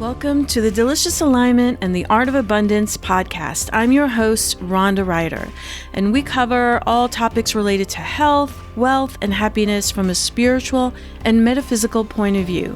Welcome to the Delicious Alignment and the Art of Abundance podcast. I'm your host, Rhonda Ryder, and we cover all topics related to health, wealth, and happiness from a spiritual and metaphysical point of view.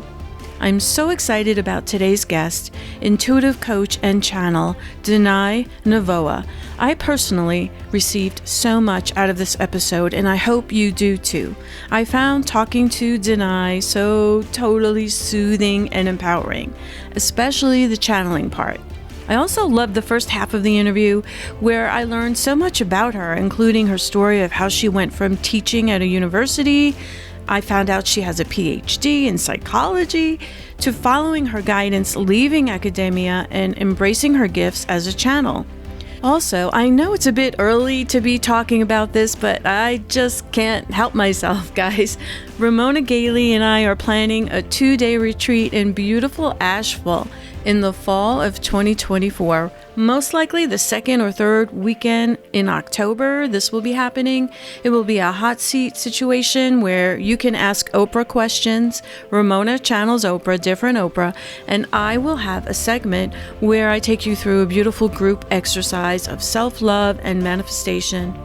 I'm so excited about today's guest, intuitive coach and channel, Danay Novoa. I personally received so much out of this episode, and I hope you do too. I found talking to Danay so totally soothing and empowering, especially the channeling part. I also loved the first half of the interview where I learned so much about her, including her story of how she went from teaching at a university. I found out she has a PhD in psychology, to following her guidance, leaving academia, and embracing her gifts as a channel. Also, I know it's a bit early to be talking about this, but I just can't help myself, guys. Ramona Gailey and I are planning a 2-day retreat in beautiful Asheville in the fall of 2024. Most likely the second or third weekend in October, this will be happening. It will be a hot seat situation where you can ask Oprah questions. Ramona channels Oprah, different Oprah, and I will have a segment where I take you through a beautiful group exercise of self-love and manifestation.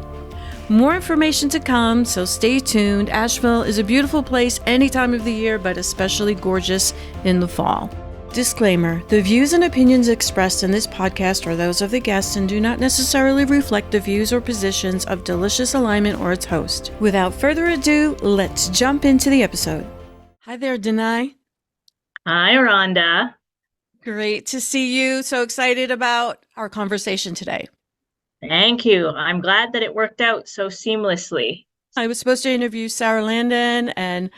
More information to come, so stay tuned. Asheville is a beautiful place any time of the year, but especially gorgeous in the fall. Disclaimer: the views and opinions expressed in this podcast are those of the guests and do not necessarily reflect the views or positions of Delicious Alignment or its host. Without further ado, let's jump into the episode. Hi there, Danay. Hi, Rhonda. Great to see you. So excited about our conversation today. Thank you. I'm glad that it worked out so seamlessly. I was supposed to interview Sarah Landon, and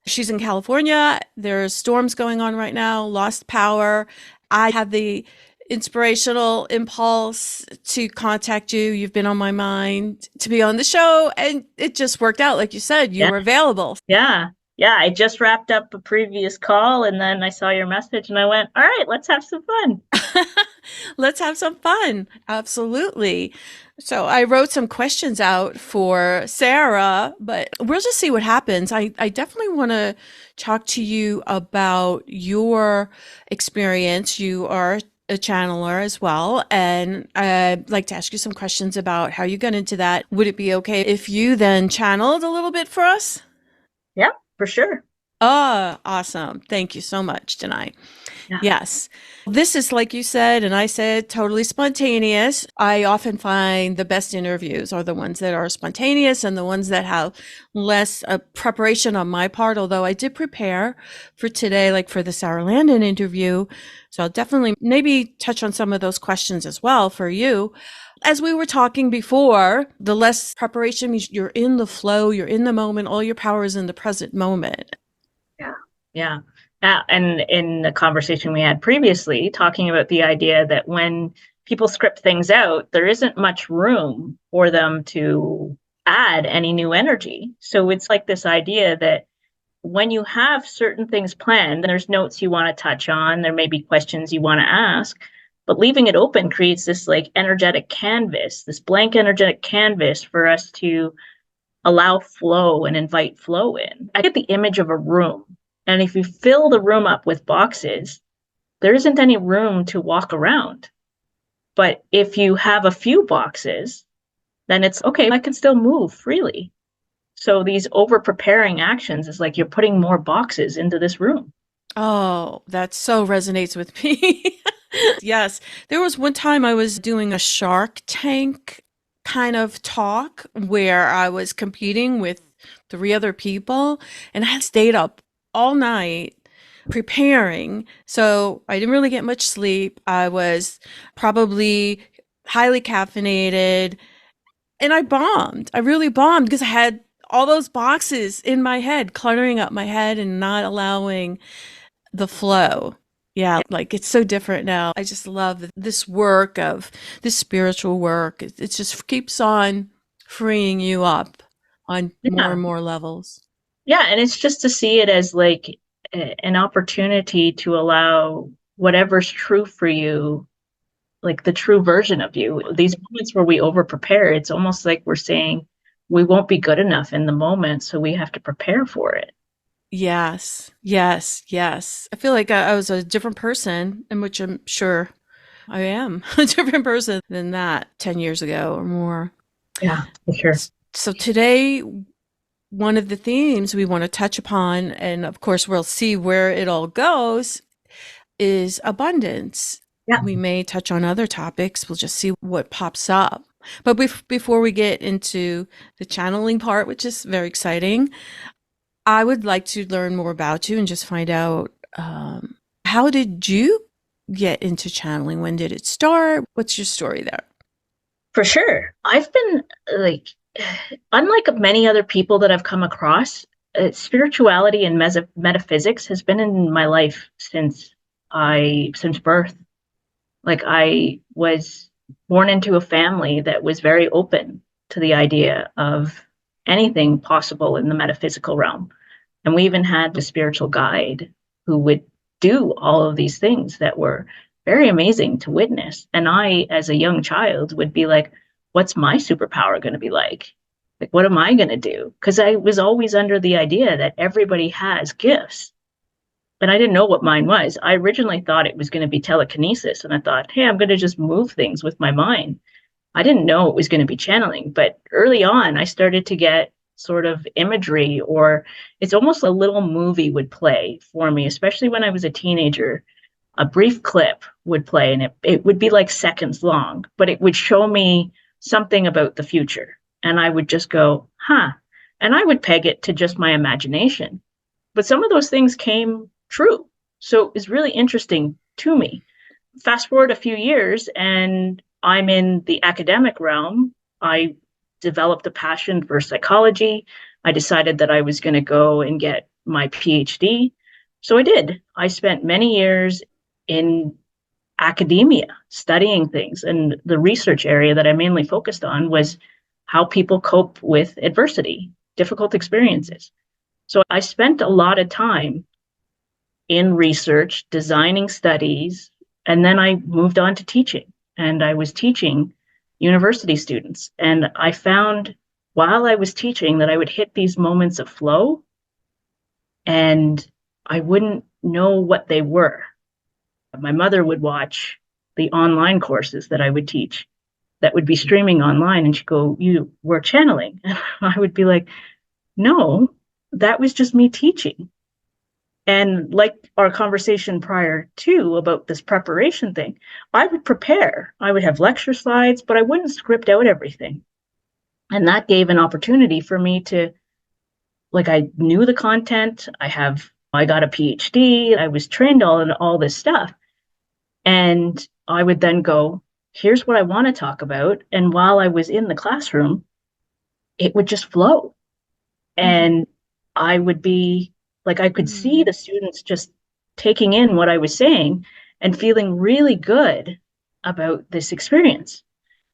she's in California. There's storms going on right now, lost power. I had the inspirational impulse to contact you. You've been on my mind to be on the show, and it just worked out. Like you said, you were available. Yeah. I just wrapped up a previous call, and then I saw your message, and I went, all right, let's have some fun. Let's have some fun. Absolutely. So I wrote some questions out for Sarah, but we'll just see what happens. I definitely want to talk to you about your experience. You are a channeler as well, and I'd like to ask you some questions about how you got into that. Would it be okay if you then channeled a little bit for us? Yeah, for sure. Oh, awesome. Thank you so much, Danay. Yeah. Yes. This is, like you said, and I said, totally spontaneous. I often find the best interviews are the ones that are spontaneous and the ones that have less preparation on my part, although I did prepare for today, like for the Sarah Landon interview. So I'll definitely maybe touch on some of those questions as well for you. As we were talking before, the less preparation means you're in the flow, you're in the moment, all your power is in the present moment. Yeah. And in the conversation we had previously, talking about the idea that when people script things out, there isn't much room for them to add any new energy. So it's like this idea that when you have certain things planned, there's notes you want to touch on, there may be questions you want to ask, but leaving it open creates this like energetic canvas, this blank energetic canvas for us to allow flow and invite flow in. I get the image of a room. And if you fill the room up with boxes, there isn't any room to walk around. But if you have a few boxes, then it's okay, I can still move freely. So these over-preparing actions is like you're putting more boxes into this room. Oh, that so resonates with me. Yes. There was one time I was doing a Shark Tank kind of talk where I was competing with 3 other people, and I had stayed up all night preparing. So I didn't really get much sleep. I was probably highly caffeinated, and I bombed. I really bombed because I had all those boxes in my head, cluttering up my head and not allowing the flow. Yeah, like it's so different now. I just love this work of this spiritual work. It just keeps on freeing you up on more and more levels. Yeah, and it's just to see it as like an opportunity to allow whatever's true for you, like the true version of you. These moments where we over prepare, it's almost like we're saying we won't be good enough in the moment, so we have to prepare for it. Yes, yes, yes. I feel like I was a different person, in which I'm sure I am a different person than that 10 years ago or more. Yeah, for sure. So today, one of the themes we want to touch upon, and of course, we'll see where it all goes, is abundance. Yeah, We may touch on other topics. We'll just see what pops up. But before we get into the channeling part, which is very exciting, I would like to learn more about you and just find out how did you get into channeling? When did it start? What's your story there? for sure. I've been like, unlike many other people that I've come across, spirituality and metaphysics has been in my life since birth. Like I was born into a family that was very open to the idea of anything possible in the metaphysical realm. And we even had a spiritual guide who would do all of these things that were very amazing to witness. And I, as a young child, would be like, what's my superpower going to be like? Like, what am I going to do? Because I was always under the idea that everybody has gifts. And I didn't know what mine was. I originally thought it was going to be telekinesis. And I thought, hey, I'm going to just move things with my mind. I didn't know it was going to be channeling, but early on, I started to get sort of imagery, or it's almost a little movie would play for me, especially when I was a teenager. A brief clip would play, and it would be like seconds long, but it would show me something about the future. And I would just go, huh. And I would peg it to just my imagination. But some of those things came true. So it was really interesting to me. Fast forward a few years, and I'm in the academic realm. I developed a passion for psychology. I decided that I was going to go and get my PhD. So I did. I spent many years in academia studying things. And the research area that I mainly focused on was how people cope with adversity, difficult experiences. So I spent a lot of time in research, designing studies, and then I moved on to teaching. And I was teaching university students. And I found while I was teaching that I would hit these moments of flow and I wouldn't know what they were. My mother would watch the online courses that I would teach that would be streaming online, and she'd go, "You were channeling." And I would be like, "No, that was just me teaching." And like our conversation prior to about this preparation thing, I would prepare. I would have lecture slides, but I wouldn't script out everything. And that gave an opportunity for me to, like, I knew the content. I got a PhD. I was trained in all this stuff. And I would then go, here's what I want to talk about. And while I was in the classroom, it would just flow. And I would be like, I could see the students just taking in what I was saying and feeling really good about this experience.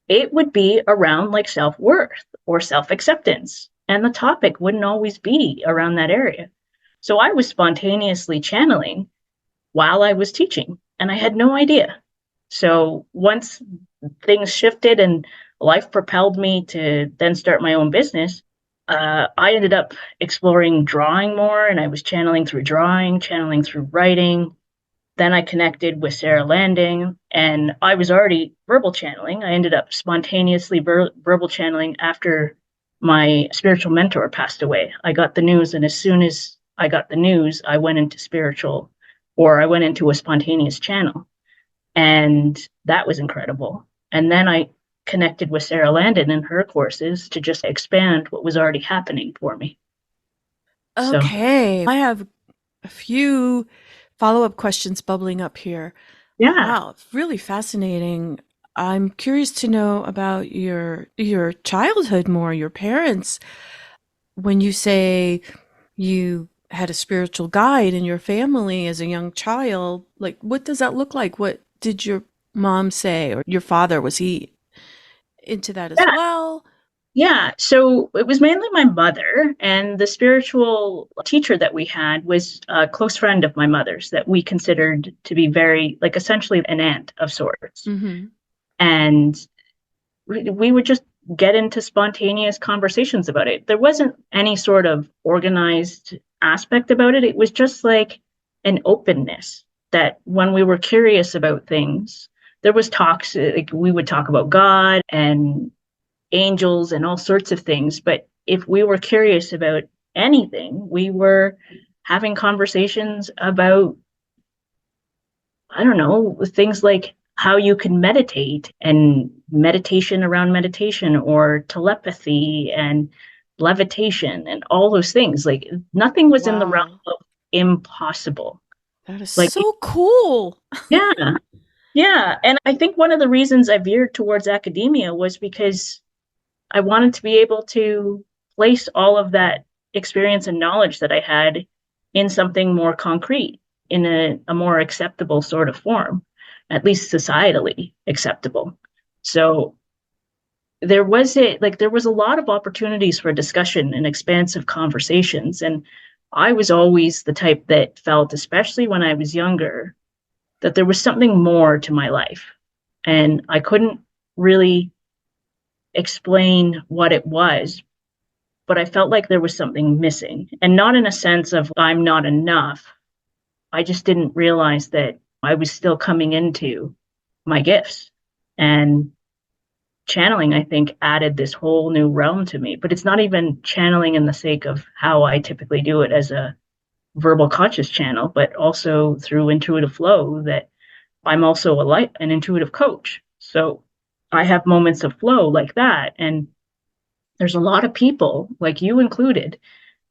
It would be around like self-worth or self-acceptance, and the topic wouldn't always be around that area. So I was spontaneously channeling while I was teaching, and I had no idea. So once things shifted and life propelled me to then start my own business, I ended up exploring drawing more, and I was channeling through drawing, channeling through writing. Then I connected with Sarah Landing, and I was already verbal channeling. I ended up spontaneously verbal channeling after my spiritual mentor passed away. I got the news, and as soon as I got the news, I went into I went into a spontaneous channel, and that was incredible. And then I connected with Sarah Landon in her courses to just expand what was already happening for me. So, Okay. I have a few follow-up questions bubbling up here. yeah. Wow, really fascinating. I'm curious to know about your childhood more, your parents. When you say you had a spiritual guide in your family as a young child, like what does that look like? What did your mom say or your father? Was he into that as Yeah. well? Yeah. So it was mainly my mother, and the spiritual teacher that we had was a close friend of my mother's that we considered to be very, like, essentially an aunt of sorts. Mm-hmm. And we would just get into spontaneous conversations about it. There wasn't any sort of organized aspect about it. It was just like an openness that when we were curious about things, there was talks, like we would talk about God and angels and all sorts of things. But if we were curious about anything, we were having conversations about, I don't know, things like how you can meditate and meditation around meditation or telepathy and levitation and all those things. Like nothing was in the realm Wow. of impossible. That is Like, so cool. yeah, yeah. And I think one of the reasons I veered towards academia was because I wanted to be able to place all of that experience and knowledge that I had in something more concrete, in a more acceptable sort of form, at least societally acceptable. So there was a lot of opportunities for discussion and expansive conversations. And I was always the type that felt, especially when I was younger, that there was something more to my life. And I couldn't really explain what it was, but I felt like there was something missing. And not in a sense of I'm not enough. I just didn't realize that I was still coming into my gifts. And channeling, I think, added this whole new realm to me. But it's not even channeling in the sake of how I typically do it as a verbal conscious channel, but also through intuitive flow, that I'm also an intuitive coach. So I have moments of flow like that. And there's a lot of people, like you included,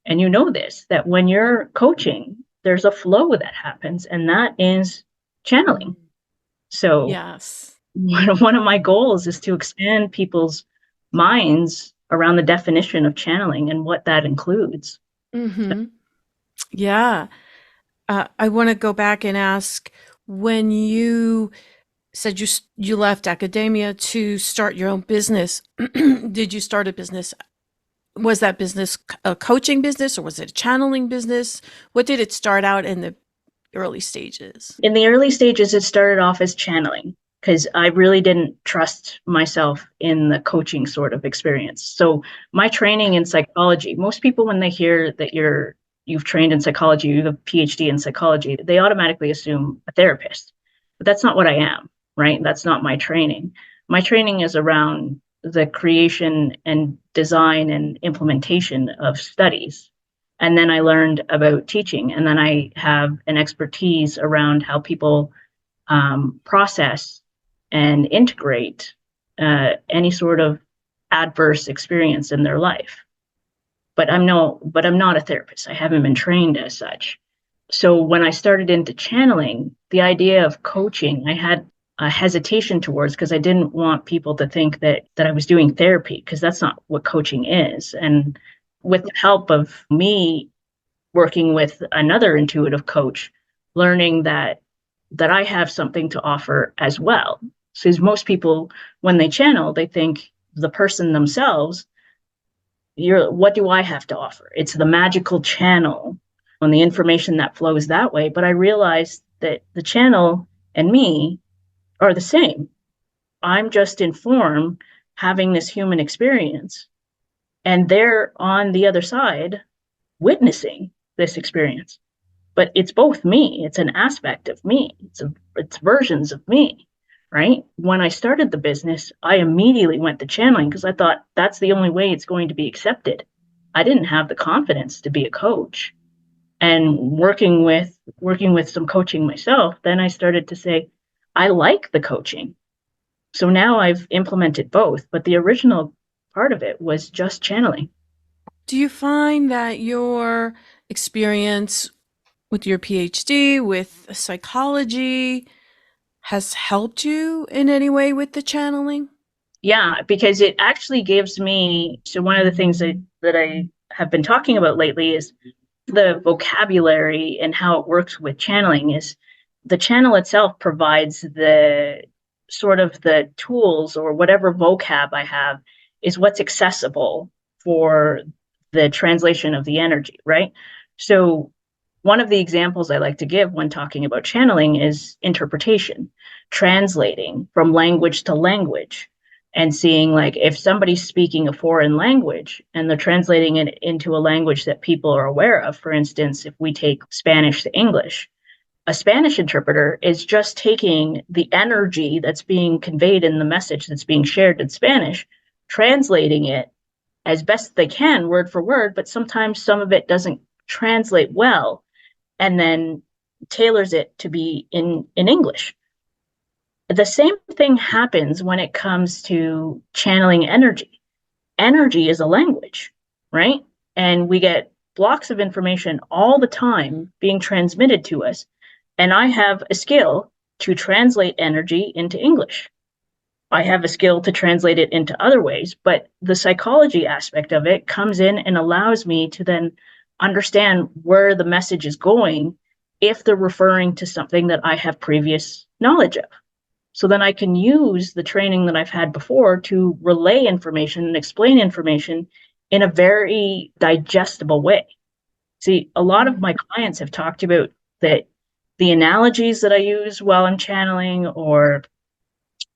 and you know this, that when you're coaching, there's a flow that happens, and that is channeling. So Yes. one of my goals is to expand people's minds around the definition of channeling and what that includes. Mm-hmm. Yeah. I want to go back and ask, when you said you left academia to start your own business, did you start a business? Was that business a coaching business, or was it a channeling business? What did it start out in the early stages? In the early stages, it started off as channeling because I really didn't trust myself in the coaching sort of experience. So my training in psychology, most people, when they hear that you've trained in psychology, you have a PhD in psychology, they automatically assume a therapist. But that's not what I am, right? That's not my training. My training is around the creation and design and implementation of studies. And then I learned about teaching. And then I have an expertise around how people process and integrate any sort of adverse experience in their life. But I'm not a therapist. I haven't been trained as such. So when I started into channeling, the idea of coaching, I had a hesitation towards, because I didn't want people to think that I was doing therapy, because that's not what coaching is. And with the help of me working with another intuitive coach, learning that I have something to offer as well. So most people, when they channel, they think the person themselves, what do I have to offer? It's the magical channel and the information that flows that way. But I realized that the channel and me are the same. I'm just in form having this human experience, and they're on the other side witnessing this experience. But it's both me. It's an aspect of me. It's versions of me, right? When I started the business, I immediately went to channeling because I thought that's the only way it's going to be accepted. I didn't have the confidence to be a coach. And working with some coaching myself, then I started to say, I like the coaching. So now I've implemented both, but the original part of it was just channeling. Do you find that your experience with your PhD, with psychology, has helped you in any way with the channeling? Yeah, because it actually gives me, so one of the things that I have been talking about lately is the vocabulary and how it works with channeling. Is the channel itself provides the sort of the tools, or whatever vocab I have is what's accessible for the translation of the energy, right? So one of the examples I like to give when talking about channeling is interpretation, translating from language to language. and seeing like if somebody's speaking a foreign language and they're translating it into a language that people are aware of. For instance, if we take Spanish to English, a Spanish interpreter is just taking the energy that's being conveyed in the message that's being shared in Spanish, translating it as best they can word for word, but sometimes some of it doesn't translate well, and then tailors it to be in English. The same thing happens when it comes to channeling energy. Energy is a language, right? And we get blocks of information all the time being transmitted to us. And I have a skill to translate energy into English. I have a skill to translate it into other ways, but the psychology aspect of it comes in and allows me to then understand where the message is going if they're referring to something that I have previous knowledge of. So then I can use the training that I've had before to relay information and explain information in a very digestible way. See, a lot of my clients have talked about that the analogies that I use while I'm channeling or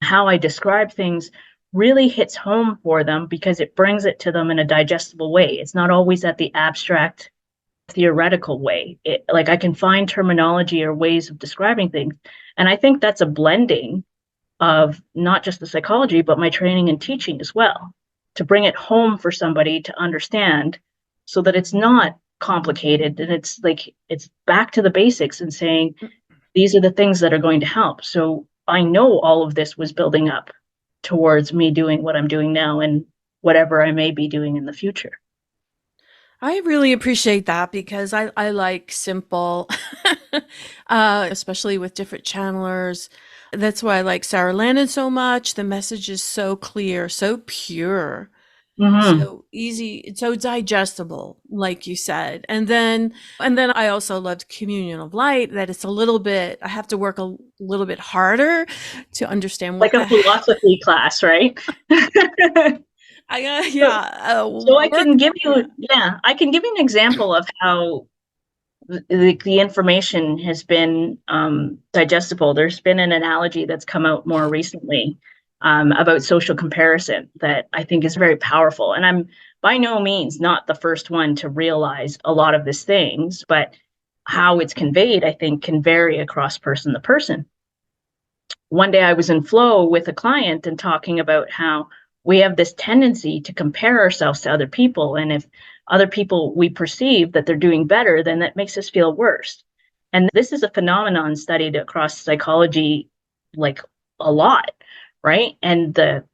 how I describe things really hits home for them because it brings it to them in a digestible way. It's not always at the abstract, theoretical way. Like I can find terminology or ways of describing things. And I think that's a blending of not just the psychology, but my training and teaching as well, to bring it home for somebody to understand so that it's not complicated and it's like it's back to the basics and saying these are the things that are going to help. So I know all of this was building up towards me doing what I'm doing now and whatever I may be doing in the future. I really appreciate that because I like simple, especially with different channelers. That's why I like Sarah Landon so much. The message is so clear, so pure, Mm-hmm. so easy, so digestible, like you said. And then I also loved Communion of Light, that it's a little bit, I have to work a little bit harder to understand Like what a the heck. philosophy class, right? So, Yeah, so I work. can give you, yeah, I can give you an example of how the information has been digestible. There's been an analogy that's come out more recently about social comparison that I think is very powerful. And I'm by no means not the first one to realize a lot of these things, but how it's conveyed, I think, can vary across person to person. One day I was in flow with a client and talking about how we have this tendency to compare ourselves to other people. And if other people we perceive that they're doing better, then that makes us feel worse. And this is a phenomenon studied across psychology like a lot, right? And the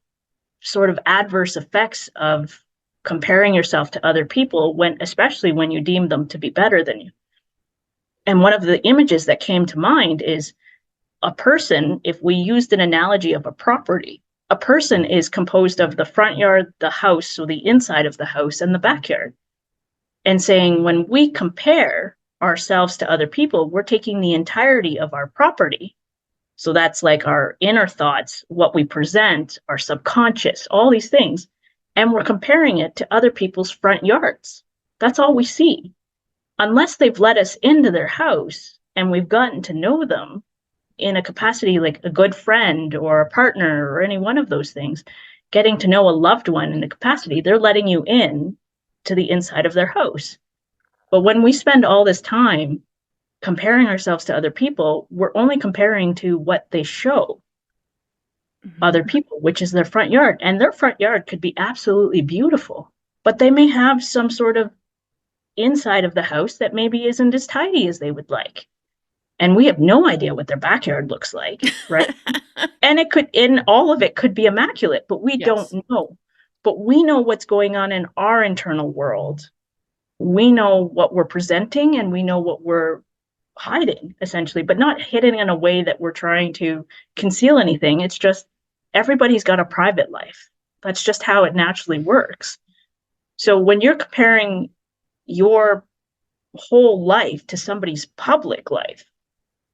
sort of adverse effects of comparing yourself to other people when especially when you deem them to be better than you. And one of the images that came to mind is a person, if we used an analogy of a property, a person is composed of the front yard, the house, so the inside of the house, and the backyard. And saying when we compare ourselves to other people, we're taking the entirety of our property. So that's like our inner thoughts, what we present, our subconscious, all these things. And we're comparing it to other people's front yards. That's all we see. Unless they've let us into their house and we've gotten to know them, in a capacity like a good friend or a partner or any one of those things, getting to know a loved one in a capacity, they're letting you in to the inside of their house. But when we spend all this time comparing ourselves to other people, we're only comparing to what they show other people, which is their front yard. And their front yard could be absolutely beautiful, but they may have some sort of inside of the house that maybe isn't as tidy as they would like. And we have no idea what their backyard looks like, right? And it could, in all of it could be immaculate, but we don't Yes. know. But we know what's going on in our internal world. We know what we're presenting and we know what we're hiding, essentially, but not hidden in a way that we're trying to conceal anything. It's just everybody's got a private life. That's just how it naturally works. So when you're comparing your whole life to somebody's public life,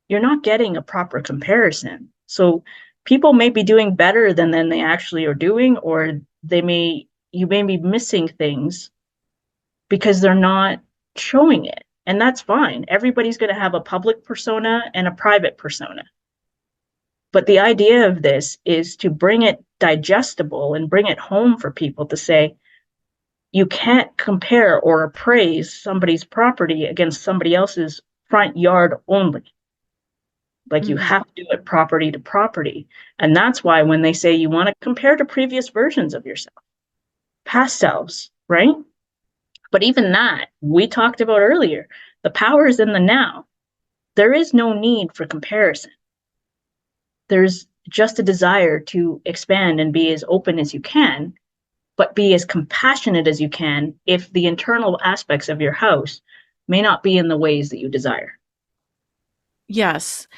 you're not getting a proper comparison. So people may be doing better than they actually are doing, or you may be missing things because they're not showing it. And that's fine. Everybody's going to have a public persona and a private persona. But the idea of this is to bring it digestible and bring it home for people to say, you can't compare or appraise somebody's property against somebody else's front yard only. Like you have to do it property to property. And that's why when they say you want to compare to previous versions of yourself, past selves, right? But even that, we talked about earlier, the power is in the now. There is no need for comparison. There's just a desire to expand and be as open as you can, but be as compassionate as you can if the internal aspects of your house may not be in the ways that you desire. Yes.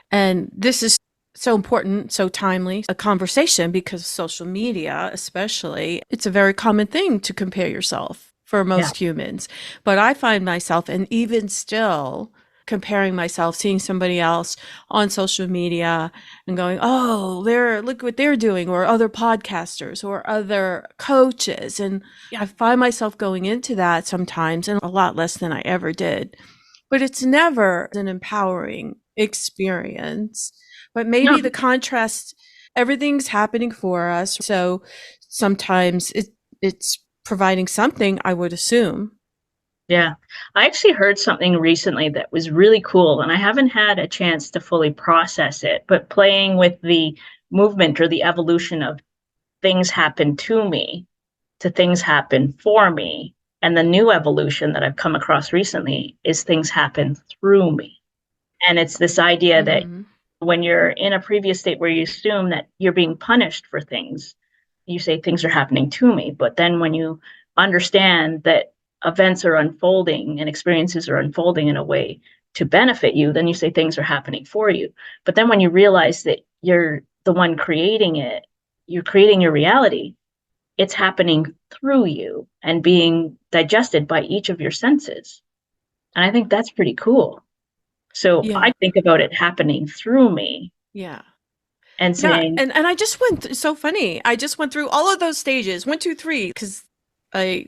And this is so important, so timely a conversation because social media, especially, it's a very common thing to compare yourself for most humans. But I find myself, and even still, comparing myself, seeing somebody else on social media and going, oh, look what they're doing, or other podcasters or other coaches. And I find myself going into that sometimes, and a lot less than I ever did. But it's never an empowering experience. But maybe the contrast, everything's happening for us. So sometimes it's providing something, I would assume. Yeah. I actually heard something recently that was really cool, and I haven't had a chance to fully process it, but playing with the movement or the evolution of things happen to me to things happen for me. And the new evolution that I've come across recently is things happen through me. And it's this idea that when you're in a previous state where you assume that you're being punished for things, you say things are happening to me. But then when you understand that events are unfolding and experiences are unfolding in a way to benefit you, then you say things are happening for you. But then when you realize that you're the one creating it, you're creating your reality, it's happening through you and being digested by each of your senses. And I think that's pretty cool. So I think about it happening through me. Yeah. And saying, and I just so funny. I just went through all of those stages, 1, 2, 3, because I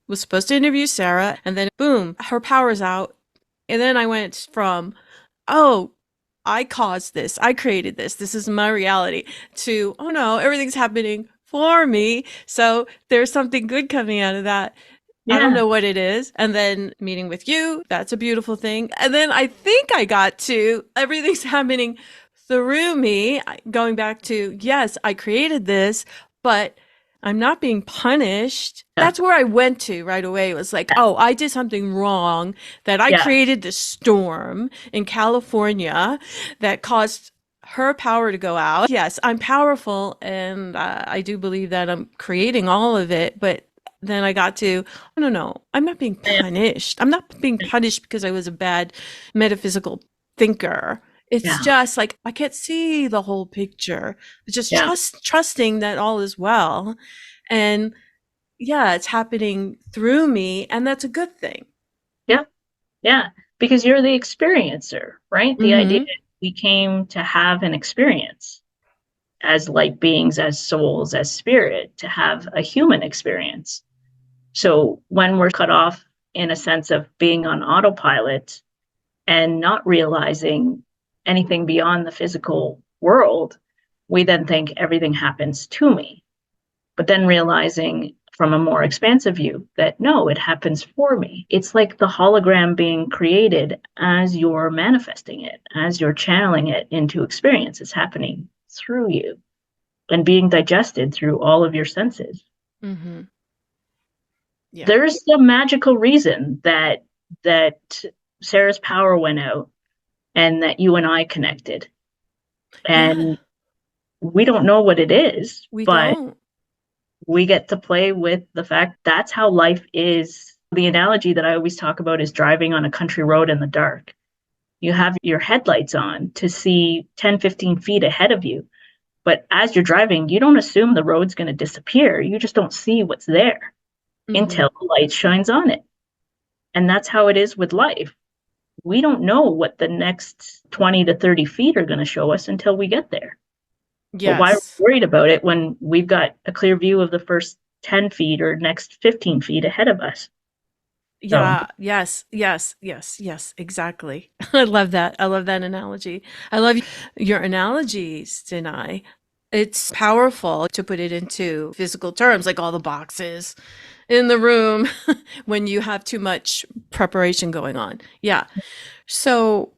was supposed to interview Sarah, and then boom, her power's out. And then I went from, oh, I caused this, I created this is my reality, to, oh no, everything's happening for me. So there's something good coming out of that. I don't know what it is. And then meeting with you, that's a beautiful thing. And then I think I got to everything's happening through me, going back to, yes, I created this, but I'm not being punished. That's where I went to right away. It was like, oh, I did something wrong, that I created this storm in California that caused her power to go out. Yes, I'm powerful, and I do believe that I'm creating all of it, but then I got to, no, I'm not being punished. I'm not being punished because I was a bad metaphysical thinker. It's just like, I can't see the whole picture. Just trusting that all is well. And it's happening through me, and that's a good thing. Yeah. Yeah. Because you're the experiencer, right? The idea that we came to have an experience as light beings, as souls, as spirit, to have a human experience. So when we're cut off in a sense of being on autopilot and not realizing anything beyond the physical world, we then think everything happens to me. But then realizing from a more expansive view that no, it happens for me. It's like the hologram being created as you're manifesting it, as you're channeling it into experience. It's happening through you and being digested through all of your senses. There's a magical reason that Sarah's power went out and that you and I connected. And we don't know what it is, but we get to play with the fact that's how life is. The analogy that I always talk about is driving on a country road in the dark. You have your headlights on to see 10, 15 feet ahead of you. But as you're driving, you don't assume the road's going to disappear. You just don't see what's there until the light shines on it. And that's how it is with life. We don't know what the next 20 to 30 feet are going to show us until we get there. But why are we worried about it when we've got a clear view of the first 10 feet or next 15 feet ahead of us? So Yeah, yes, exactly. I love that. I love that analogy. I love your analogies, Danai. It's powerful to put it into physical terms, like all the boxes in the room when you have too much preparation going on. Yeah. So,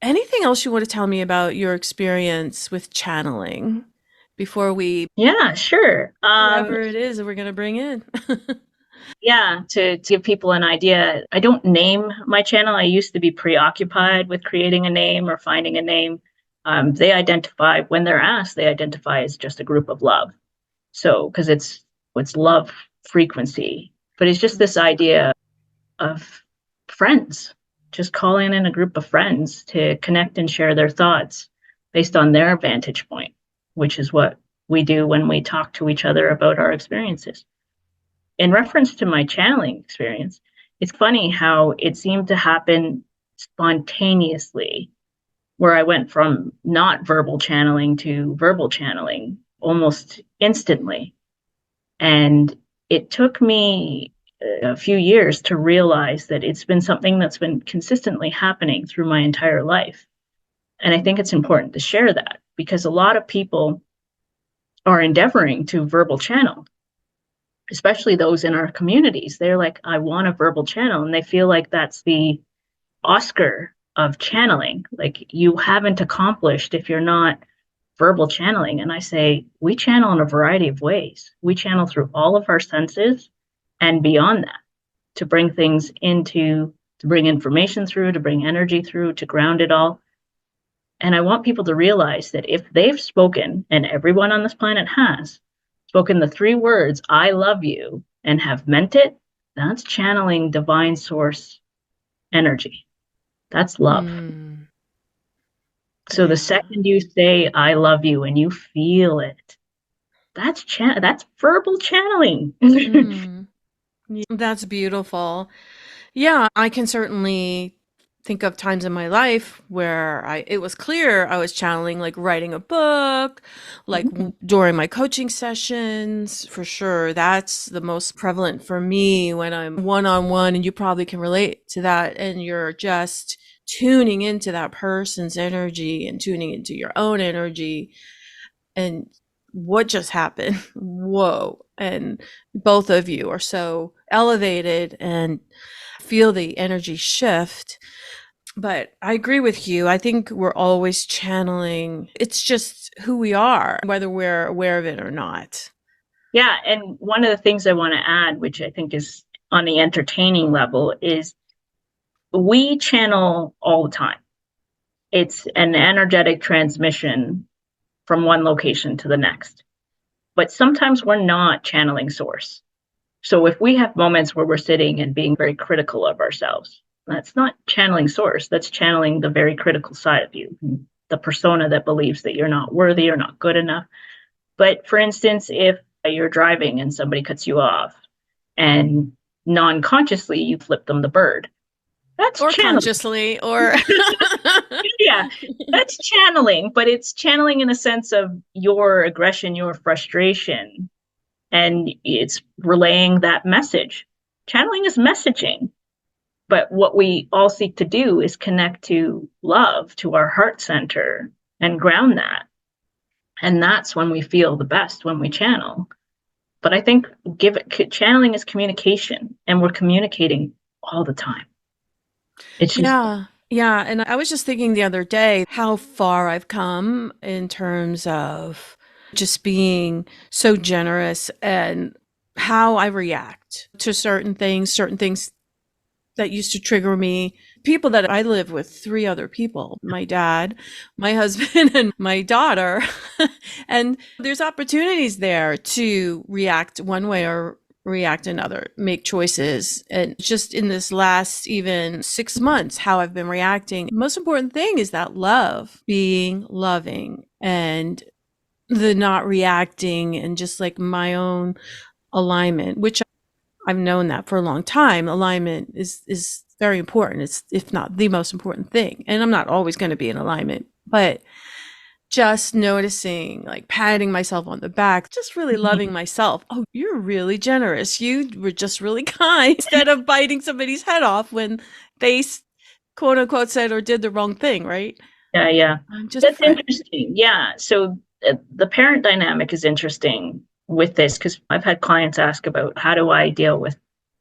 anything else you want to tell me about your experience with channeling before we, yeah, sure. whoever it is that we're going to bring in? Yeah, to give people an idea, I don't name my channel. I used to be preoccupied with creating a name or finding a name. They identify, when they're asked, they identify as just a group of love. So, because it's love frequency, but it's just this idea of friends, just calling in a group of friends to connect and share their thoughts based on their vantage point, which is what we do when we talk to each other about our experiences. In reference to my channeling experience, it's funny how it seemed to happen spontaneously, where I went from not verbal channeling to verbal channeling almost instantly. And it took me a few years to realize that it's been something that's been consistently happening through my entire life. And I think it's important to share that because a lot of people are endeavoring to verbal channel, especially those in our communities. They're like, I want a verbal channel. And they feel like that's the Oscar of channeling. Like you haven't accomplished if you're not verbal channeling. And I say, we channel in a variety of ways. We channel through all of our senses and beyond that to bring things into, to bring information through, to bring energy through, to ground it all. And I want people to realize that if they've spoken, and everyone on this planet has spoken the three words, I love you, and have meant it, that's channeling divine source energy. That's love. Mm, So the yeah. second you say, I love you, and you feel it, that's verbal channeling. Mm. That's beautiful. Yeah, I can certainly think of times in my life where it was clear I was channeling, like writing a book, like during my coaching sessions, for sure. That's the most prevalent for me when I'm one on one, and you probably can relate to that. And you're just tuning into that person's energy and tuning into your own energy. And what just happened? Whoa. And both of you are so elevated and feel the energy shift. But I agree with you. I think we're always channeling. It's just who we are, whether we're aware of it or not. Yeah, and one of the things I want to add, which I think is on the entertaining level, is we channel all the time. It's an energetic transmission from one location to the next. But sometimes we're not channeling source. So if we have moments where we're sitting and being very critical of ourselves, that's not channeling source. That's channeling the very critical side of you, the persona that believes that you're not worthy or not good enough. But for instance, if you're driving and somebody cuts you off and non-consciously you flip them the bird, that's Or channeling. consciously, or. Yeah, that's channeling, but it's channeling in a sense of your aggression, your frustration, and it's relaying that message. Channeling is messaging, but what we all seek to do is connect to love, to our heart center, and ground that. And that's when we feel the best, when we channel. But I think channeling is communication, and we're communicating all the time. It's just Yeah. Yeah. And I was just thinking the other day how far I've come in terms of just being so generous and how I react to certain things that used to trigger me. People that I live with, three other people, my dad, my husband, and my daughter. And there's opportunities there to react one way or react another, make choices. And just in this last even 6 months, how I've been reacting, the most important thing is that love, being loving, and the not reacting, and just like my own alignment, which I've known that for a long time. Alignment is very important. It's, if not the most important thing. And I'm not always going to be in alignment, but just noticing, like patting myself on the back, just really loving myself. Oh, you're really generous. You were just really kind instead of biting somebody's head off when they quote unquote said or did the wrong thing, right? Yeah, yeah. I'm just That's interesting. Yeah. So the parent dynamic is interesting with this because I've had clients ask about how do I deal with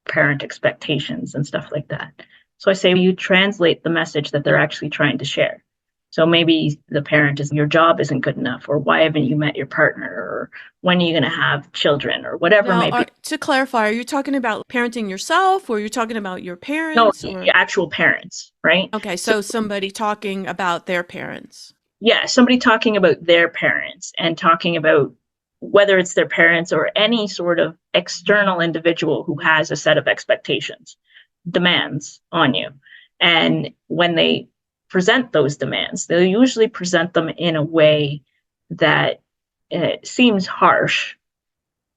parent expectations and stuff like that. So I say you translate the message that they're actually trying to share. So maybe the parent is your job isn't good enough, or why haven't you met your partner, or when are you going to have children, or whatever Now, may be. to clarify, are you talking about parenting yourself or you're talking about your No, parents or? actual parents, right? Okay, So so somebody talking about their parents. yeah, somebody talking about their parents and talking about whether it's their parents or any sort of external individual who has a set of expectations, demands on you. And when they present those demands, they'll usually present them in a way that seems harsh.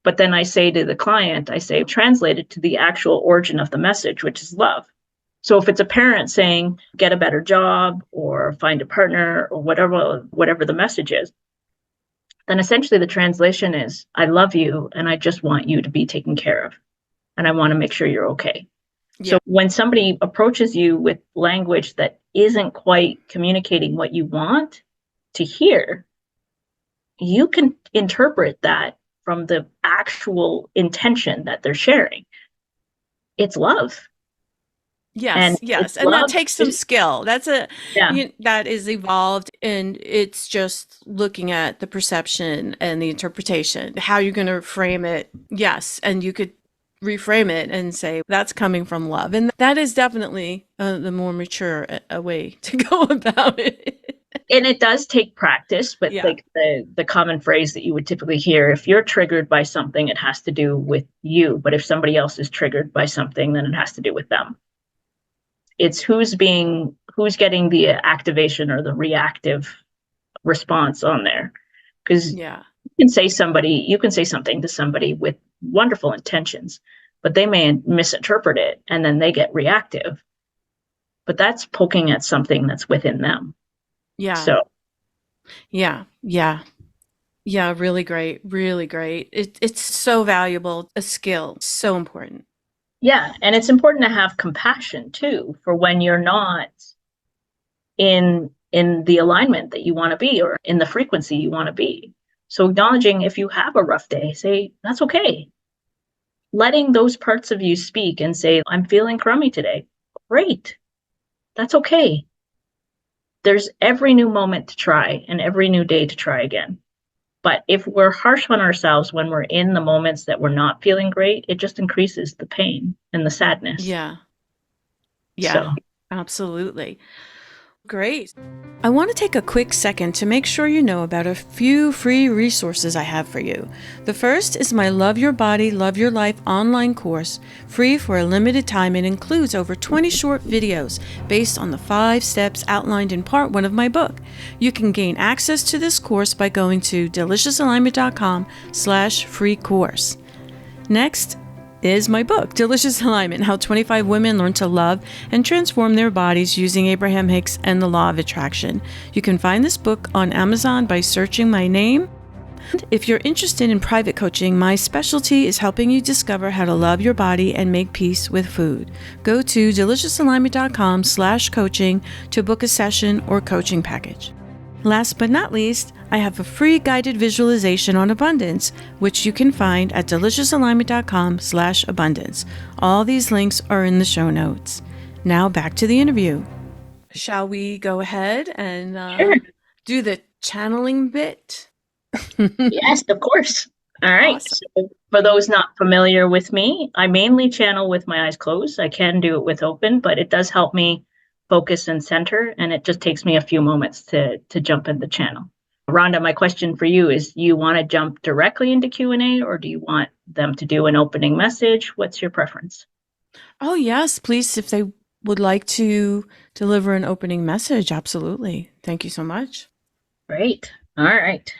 But then I say to the client, I say, translate it to the actual origin of the message, which is love. So if it's a parent saying, get a better job or find a partner or whatever the message is, then essentially the translation is, I love you and I just want you to be taken care of. And I want to make sure you're okay. Yeah. So when somebody approaches you with language that isn't quite communicating what you want to hear, you can interpret that from the actual intention that they're sharing. It's love. And Yes. And that love takes some is, skill. That's yeah, that is evolved, and it's just looking at the perception and the interpretation, how you're going to frame it. Yes, and you could reframe it and say that's coming from love. And that is definitely the more mature way to go about it. and it does take practice, but Yeah. like the common phrase that you would typically hear, if you're triggered by something, it has to do with you. But if somebody else is triggered by something, then it has to do with them. It's who's getting the activation or the reactive response on there. Because Yeah. you can say something to somebody with wonderful intentions, but they may misinterpret it and then they get reactive. But that's poking at something that's within them. Yeah. So Yeah. Yeah. Yeah, really great. Really great. It's so valuable, a skill, so important. yeah, and it's important to have compassion too for when you're not in the alignment that you want to be or in the frequency you want to be. So acknowledging if you have a rough day, say that's okay. Letting those parts of you speak and say, I'm feeling crummy today. Great. That's okay. There's every new moment to try and every new day to try again. But if we're harsh on ourselves when we're in the moments that we're not feeling great, it just increases the pain and the sadness. Yeah. Yeah. So Absolutely. Great. I want to take a quick second to make sure you know about a few free resources I have for you. The first is my Love Your Body, Love Your Life online course, free for a limited time. It includes over 20 short videos based on the 5 steps outlined in part 1 of my book. You can gain access to this course by going to deliciousalignment.com/free course. Next is my book, Delicious Alignment, How 25 Women Learn to Love and Transform Their Bodies Using Abraham Hicks and the Law of Attraction. You can find this book on Amazon by searching my name. If you're interested in private coaching, my specialty is helping you discover how to love your body and make peace with food. Go to deliciousalignment.com/coaching to book a session or coaching package. Last but not least, I have a free guided visualization on abundance, which you can find at deliciousalignment.com/abundance. All these links are in the show notes. Now back to the interview. Shall we go ahead and sure. do the channeling bit? Yes, of course. All right. Awesome. So for those not familiar with me, I mainly channel with my eyes closed. I can do it with open, but it does help me focus and center, and it just takes me a few moments to jump in the channel. Rhonda, my question for you is, you want to jump directly into Q&A or do you want them to do an opening message? What's your preference? Oh, yes, please, if they would like to deliver an opening message, absolutely. Thank you so much. Great. All right.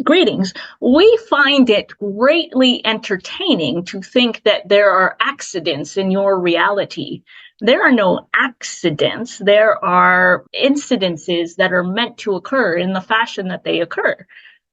Greetings. We find it greatly entertaining to think that there are accidents in your reality. There are no accidents. There are incidences that are meant to occur in the fashion that they occur,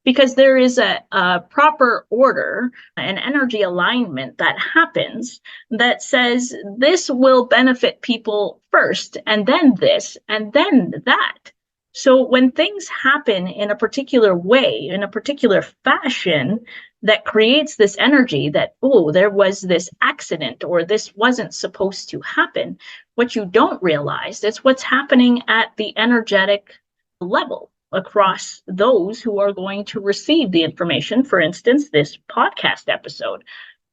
because there is a proper order, an energy alignment that happens that says this will benefit people first, and then this, and then that. So when things happen in a particular way, in a particular fashion, that creates this energy that, oh, there was this accident or this wasn't supposed to happen. What you don't realize is what's happening at the energetic level across those who are going to receive the information. For instance, this podcast episode.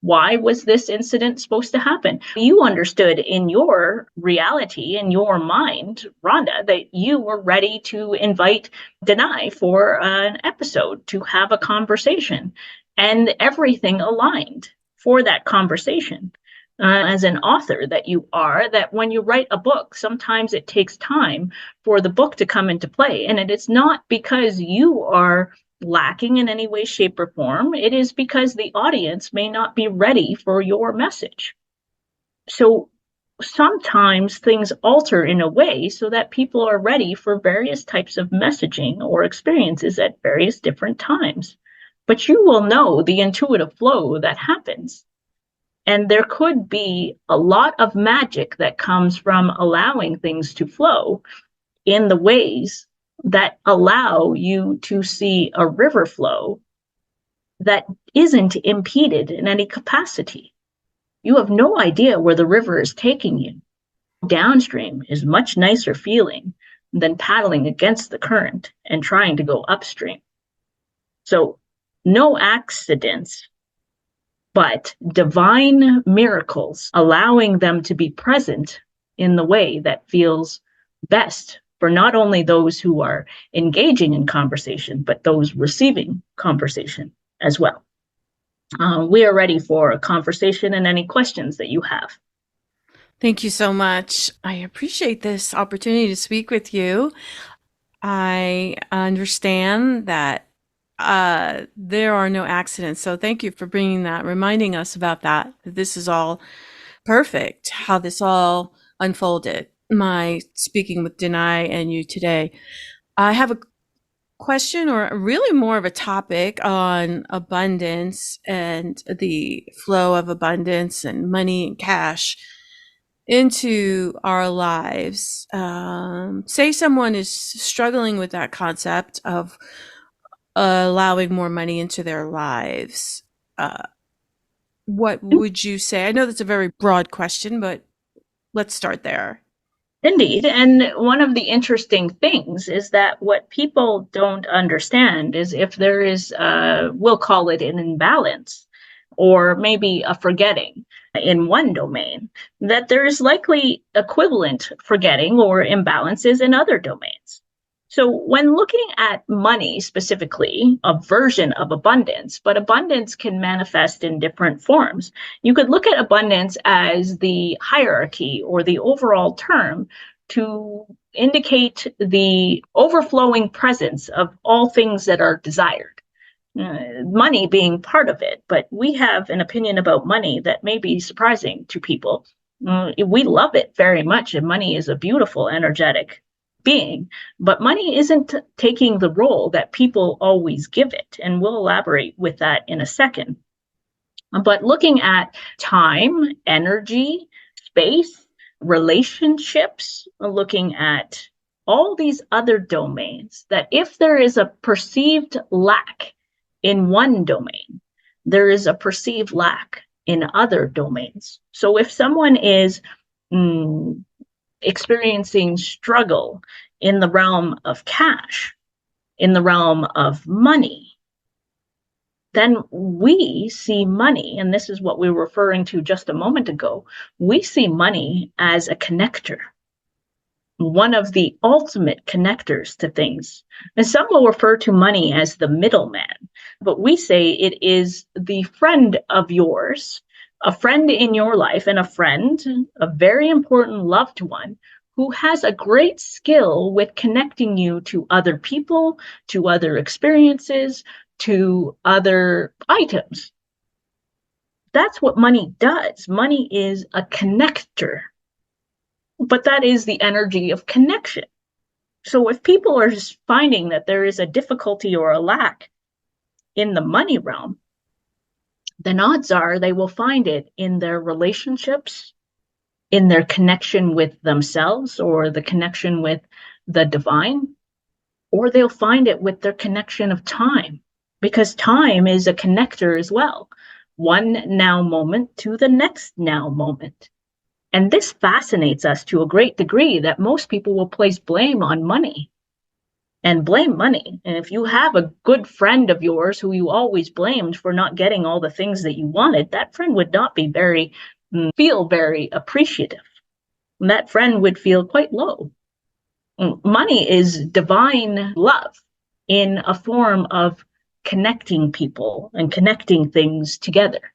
Why was this incident supposed to happen? You understood in your reality, in your mind, Rhonda, that you were ready to invite Danay for an episode, to have a conversation, and everything aligned for that conversation. As an author that you are, that when you write a book, sometimes it takes time for the book to come into play. And it is not because you are lacking in any way, shape, or form. It is because the audience may not be ready for your message. So sometimes things alter in a way so that people are ready for various types of messaging or experiences at various different times. But you will know the intuitive flow that happens. And there could be a lot of magic that comes from allowing things to flow in the ways that allow you to see a river flow that isn't impeded in any capacity. You have no idea where the river is taking you. Downstream is much nicer feeling than paddling against the current and trying to go upstream. So no accidents, but divine miracles, allowing them to be present in the way that feels best for not only those who are engaging in conversation, but those receiving conversation as well. We are ready for a conversation and any questions that you have. Thank you so much. I appreciate this opportunity to speak with you. I understand that there are no accidents. So thank you for bringing that, reminding us about that this is all perfect, how this all unfolded. My speaking with Danay and you today. I have a question, or really more of a topic, on abundance and the flow of abundance and money and cash into our lives. Say someone is struggling with that concept of allowing more money into their lives. What would you say? I know that's a very broad question, but let's start there. Indeed. And one of the interesting things is that what people don't understand is if there is, we'll call it an imbalance, or maybe a forgetting in one domain, that there is likely equivalent forgetting or imbalances in other domains. So when looking at money specifically, a version of abundance, but abundance can manifest in different forms. You could look at abundance as the hierarchy or the overall term to indicate the overflowing presence of all things that are desired. Money being part of it, but we have an opinion about money that may be surprising to people. We love it very much, and money is a beautiful, energetic being, but money isn't taking the role that people always give it. And we'll elaborate with that in a second. But looking at time, energy, space, relationships, looking at all these other domains, that if there is a perceived lack in one domain, there is a perceived lack in other domains. So if someone is experiencing struggle in the realm of cash, in the realm of money, then we see money, and this is what we were referring to just a moment ago, we see money as a connector, one of the ultimate connectors to things. And some will refer to money as the middleman, but we say it is the friend of yours, a friend in your life, and a very important loved one, who has a great skill with connecting you to other people, to other experiences, to other items. That's what money does. Money is a connector. but that is the energy of connection. So if people are just finding that there is a difficulty or a lack in the money realm, then odds are they will find it in their relationships, in their connection with themselves or the connection with the divine, or they'll find it with their connection of time, because time is a connector as well. One now moment to the next now moment. And this fascinates us to a great degree that most people will place blame on money and blame money. And if you have a good friend of yours who you always blamed for not getting all the things that you wanted, that friend would not be feel very appreciative. And that friend would feel quite low. Money is divine love in a form of connecting people and connecting things together.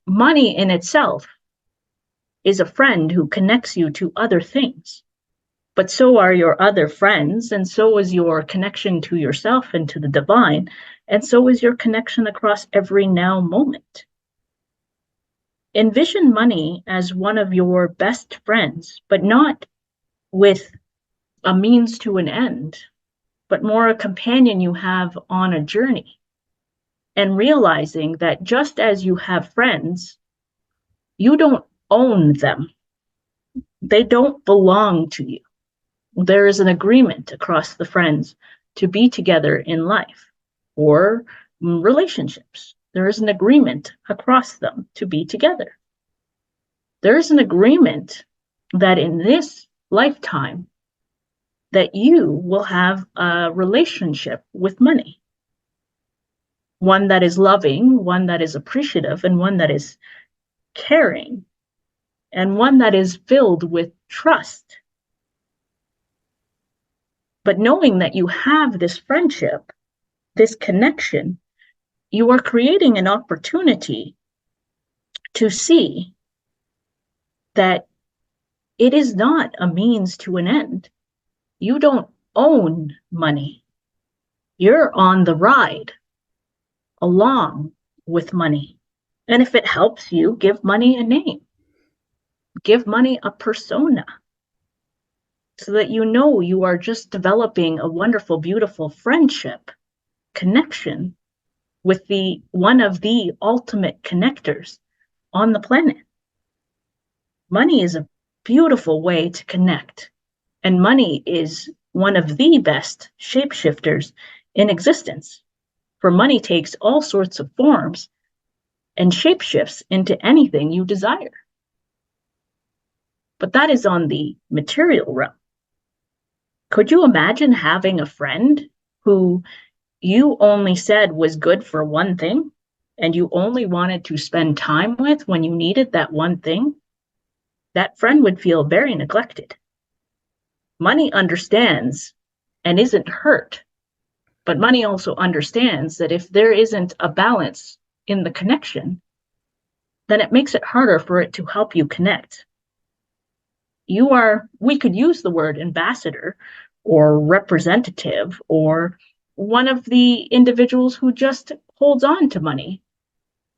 Money in itself is a friend who connects you to other things, but so are your other friends, and so is your connection to yourself and to the divine, and so is your connection across every now moment. Envision money as one of your best friends, but not with a means to an end, but more a companion you have on a journey. And realizing that just as you have friends, you don't own them. They don't belong to you. There is an agreement across the friends to be together in life or relationships. There is an agreement across them to be together. There is an agreement that in this lifetime that you will have a relationship with money. One that is loving, one that is appreciative, and one that is caring, and one that is filled with trust. But knowing that you have this friendship, this connection, you are creating an opportunity to see that it is not a means to an end. You don't own money. You're on the ride along with money. And if it helps you, give money a name. Give money a persona so that you know you are just developing a wonderful, beautiful friendship, connection with the one of the ultimate connectors on the planet. Money is a beautiful way to connect, and money is one of the best shapeshifters in existence. For money takes all sorts of forms and shapeshifts into anything you desire. But that is on the material realm. Could you imagine having a friend who you only said was good for one thing and you only wanted to spend time with when you needed that one thing? That friend would feel very neglected. Money understands and isn't hurt, but money also understands that if there isn't a balance in the connection, then it makes it harder for it to help you connect. We could use the word ambassador or representative or one of the individuals who just holds on to money.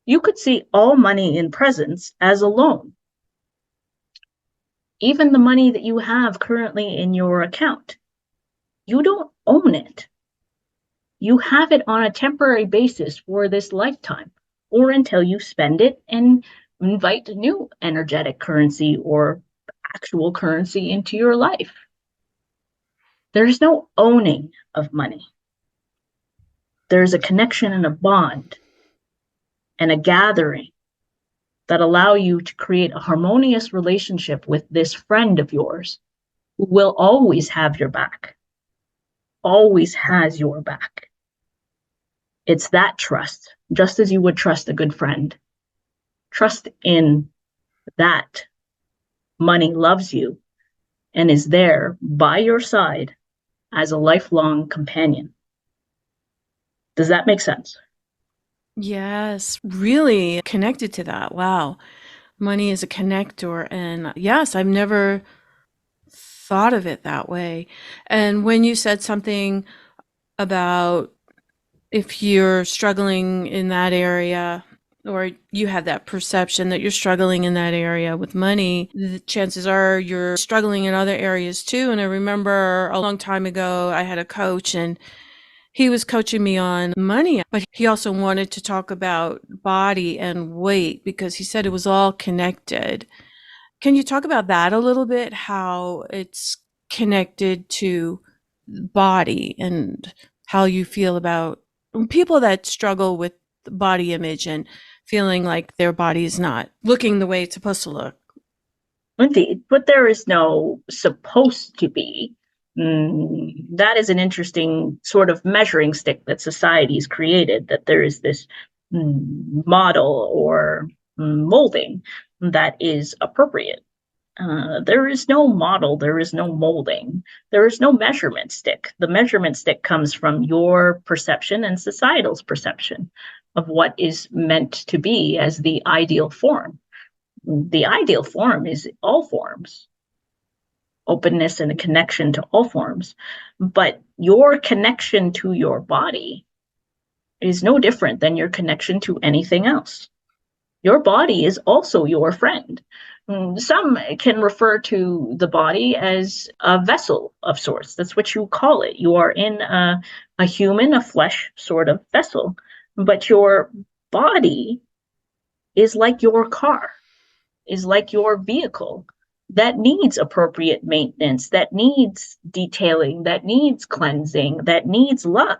You could see all money in presence as a loan. Even the money that you have currently in your account, you don't own it. You have it on a temporary basis for this lifetime or until you spend it and invite new energetic currency or actual currency into your life. There's no owning of money. There's a connection and a bond and a gathering that allow you to create a harmonious relationship with this friend of yours who will always have your back, always has your back. It's that trust, just as you would trust a good friend. Trust in that money loves you and is there by your side as a lifelong companion. Does that make sense? Yes, really connected to that. Wow. Money is a connector. And yes, I've never thought of it that way. And when you said something about if you're struggling in that area, or you have that perception that you're struggling in that area with money, the chances are you're struggling in other areas too. And I remember a long time ago, I had a coach and he was coaching me on money, but he also wanted to talk about body and weight because he said it was all connected. Can you talk about that a little bit? How it's connected to body and how you feel about people that struggle with body image and feeling like their body is not looking the way it's supposed to look? Indeed, but there is no supposed to be. That is an interesting sort of measuring stick that society's created, that there is this model or molding that is appropriate. There is no model, there is no molding, there is no measurement stick. The measurement stick comes from your perception and societal's perception of what is meant to be as the ideal form. The ideal form is all forms, openness and a connection to all forms. But your connection to your body is no different than your connection to anything else. Your body is also your friend. Some can refer to the body as a vessel of sorts. That's what you call it. You are in a human, a flesh sort of vessel. But your body is like your car, is like your vehicle that needs appropriate maintenance, that needs detailing, that needs cleansing, that needs love.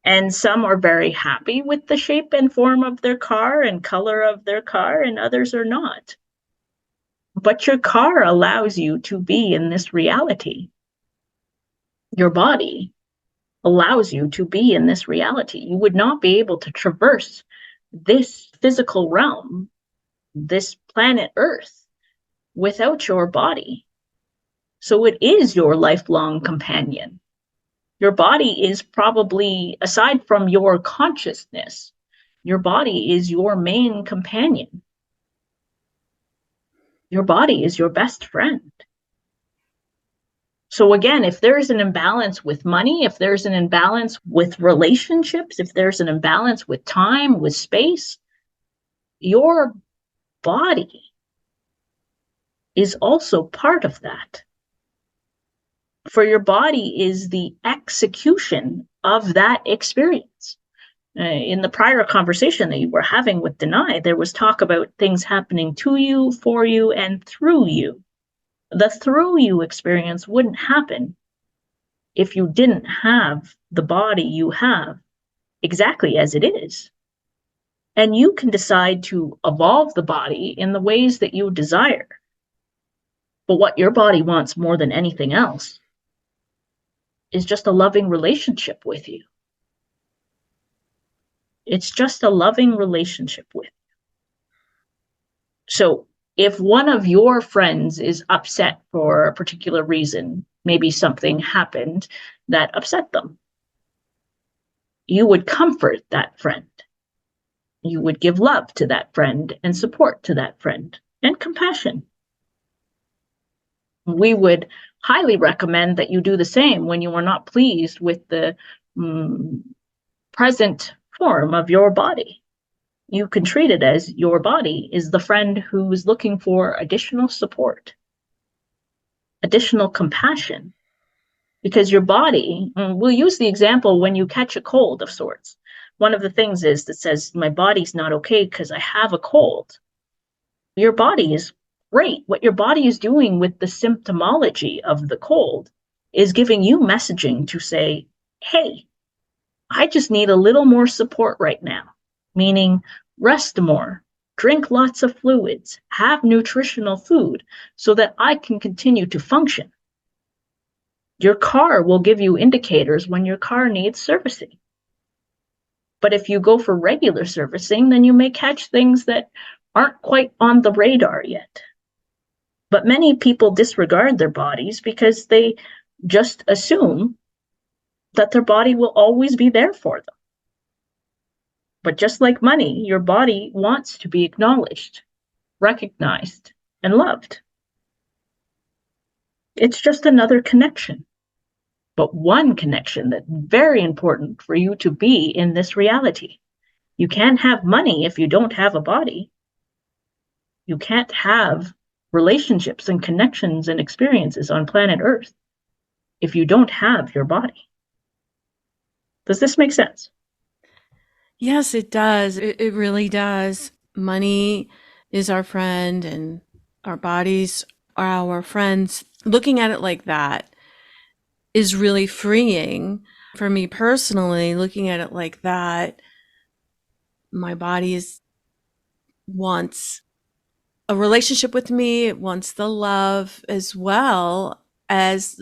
And some are very happy with the shape and form of their car and color of their car, and others are not. But your car allows you to be in this reality. Your body allows you to be in this reality. You would not be able to traverse this physical realm, this planet Earth, without your body. So it is your lifelong companion. Your body is probably, aside from your consciousness, your body is your main companion. Your body is your best friend. So again, if there's an imbalance with money, if there's an imbalance with relationships, if there's an imbalance with time, with space, your body is also part of that. For your body is the execution of that experience. In the prior conversation that you were having with Danay, there was talk about things happening to you, for you, and through you. The through you experience wouldn't happen if you didn't have the body you have exactly as it is. And you can decide to evolve the body in the ways that you desire. But what your body wants more than anything else is just a loving relationship with you. It's just a loving relationship with you. So if one of your friends is upset for a particular reason, maybe something happened that upset them, you would comfort that friend. You would give love to that friend and support to that friend and compassion. We would highly recommend that you do the same when you are not pleased with the present form of your body. You can treat it as your body is the friend who is looking for additional support, additional compassion, because your body, we'll use the example when you catch a cold of sorts. One of the things is that says, my body's not okay because I have a cold. Your body is great. What your body is doing with the symptomology of the cold is giving you messaging to say, hey, I just need a little more support right now, meaning rest more, drink lots of fluids, have nutritional food so that I can continue to function. Your car will give you indicators when your car needs servicing. But if you go for regular servicing, then you may catch things that aren't quite on the radar yet. But many people disregard their bodies because they just assume that their body will always be there for them. But just like money, your body wants to be acknowledged, recognized, and loved. It's just another connection, but one connection that's very important for you to be in this reality. You can't have money if you don't have a body. You can't have relationships and connections and experiences on planet Earth if you don't have your body. Does this make sense? Yes, it does. It really does. Money is our friend and our bodies are our friends. Looking at it like that is really freeing for me personally. Looking at it like that, my body wants a relationship with me, it wants the love as well as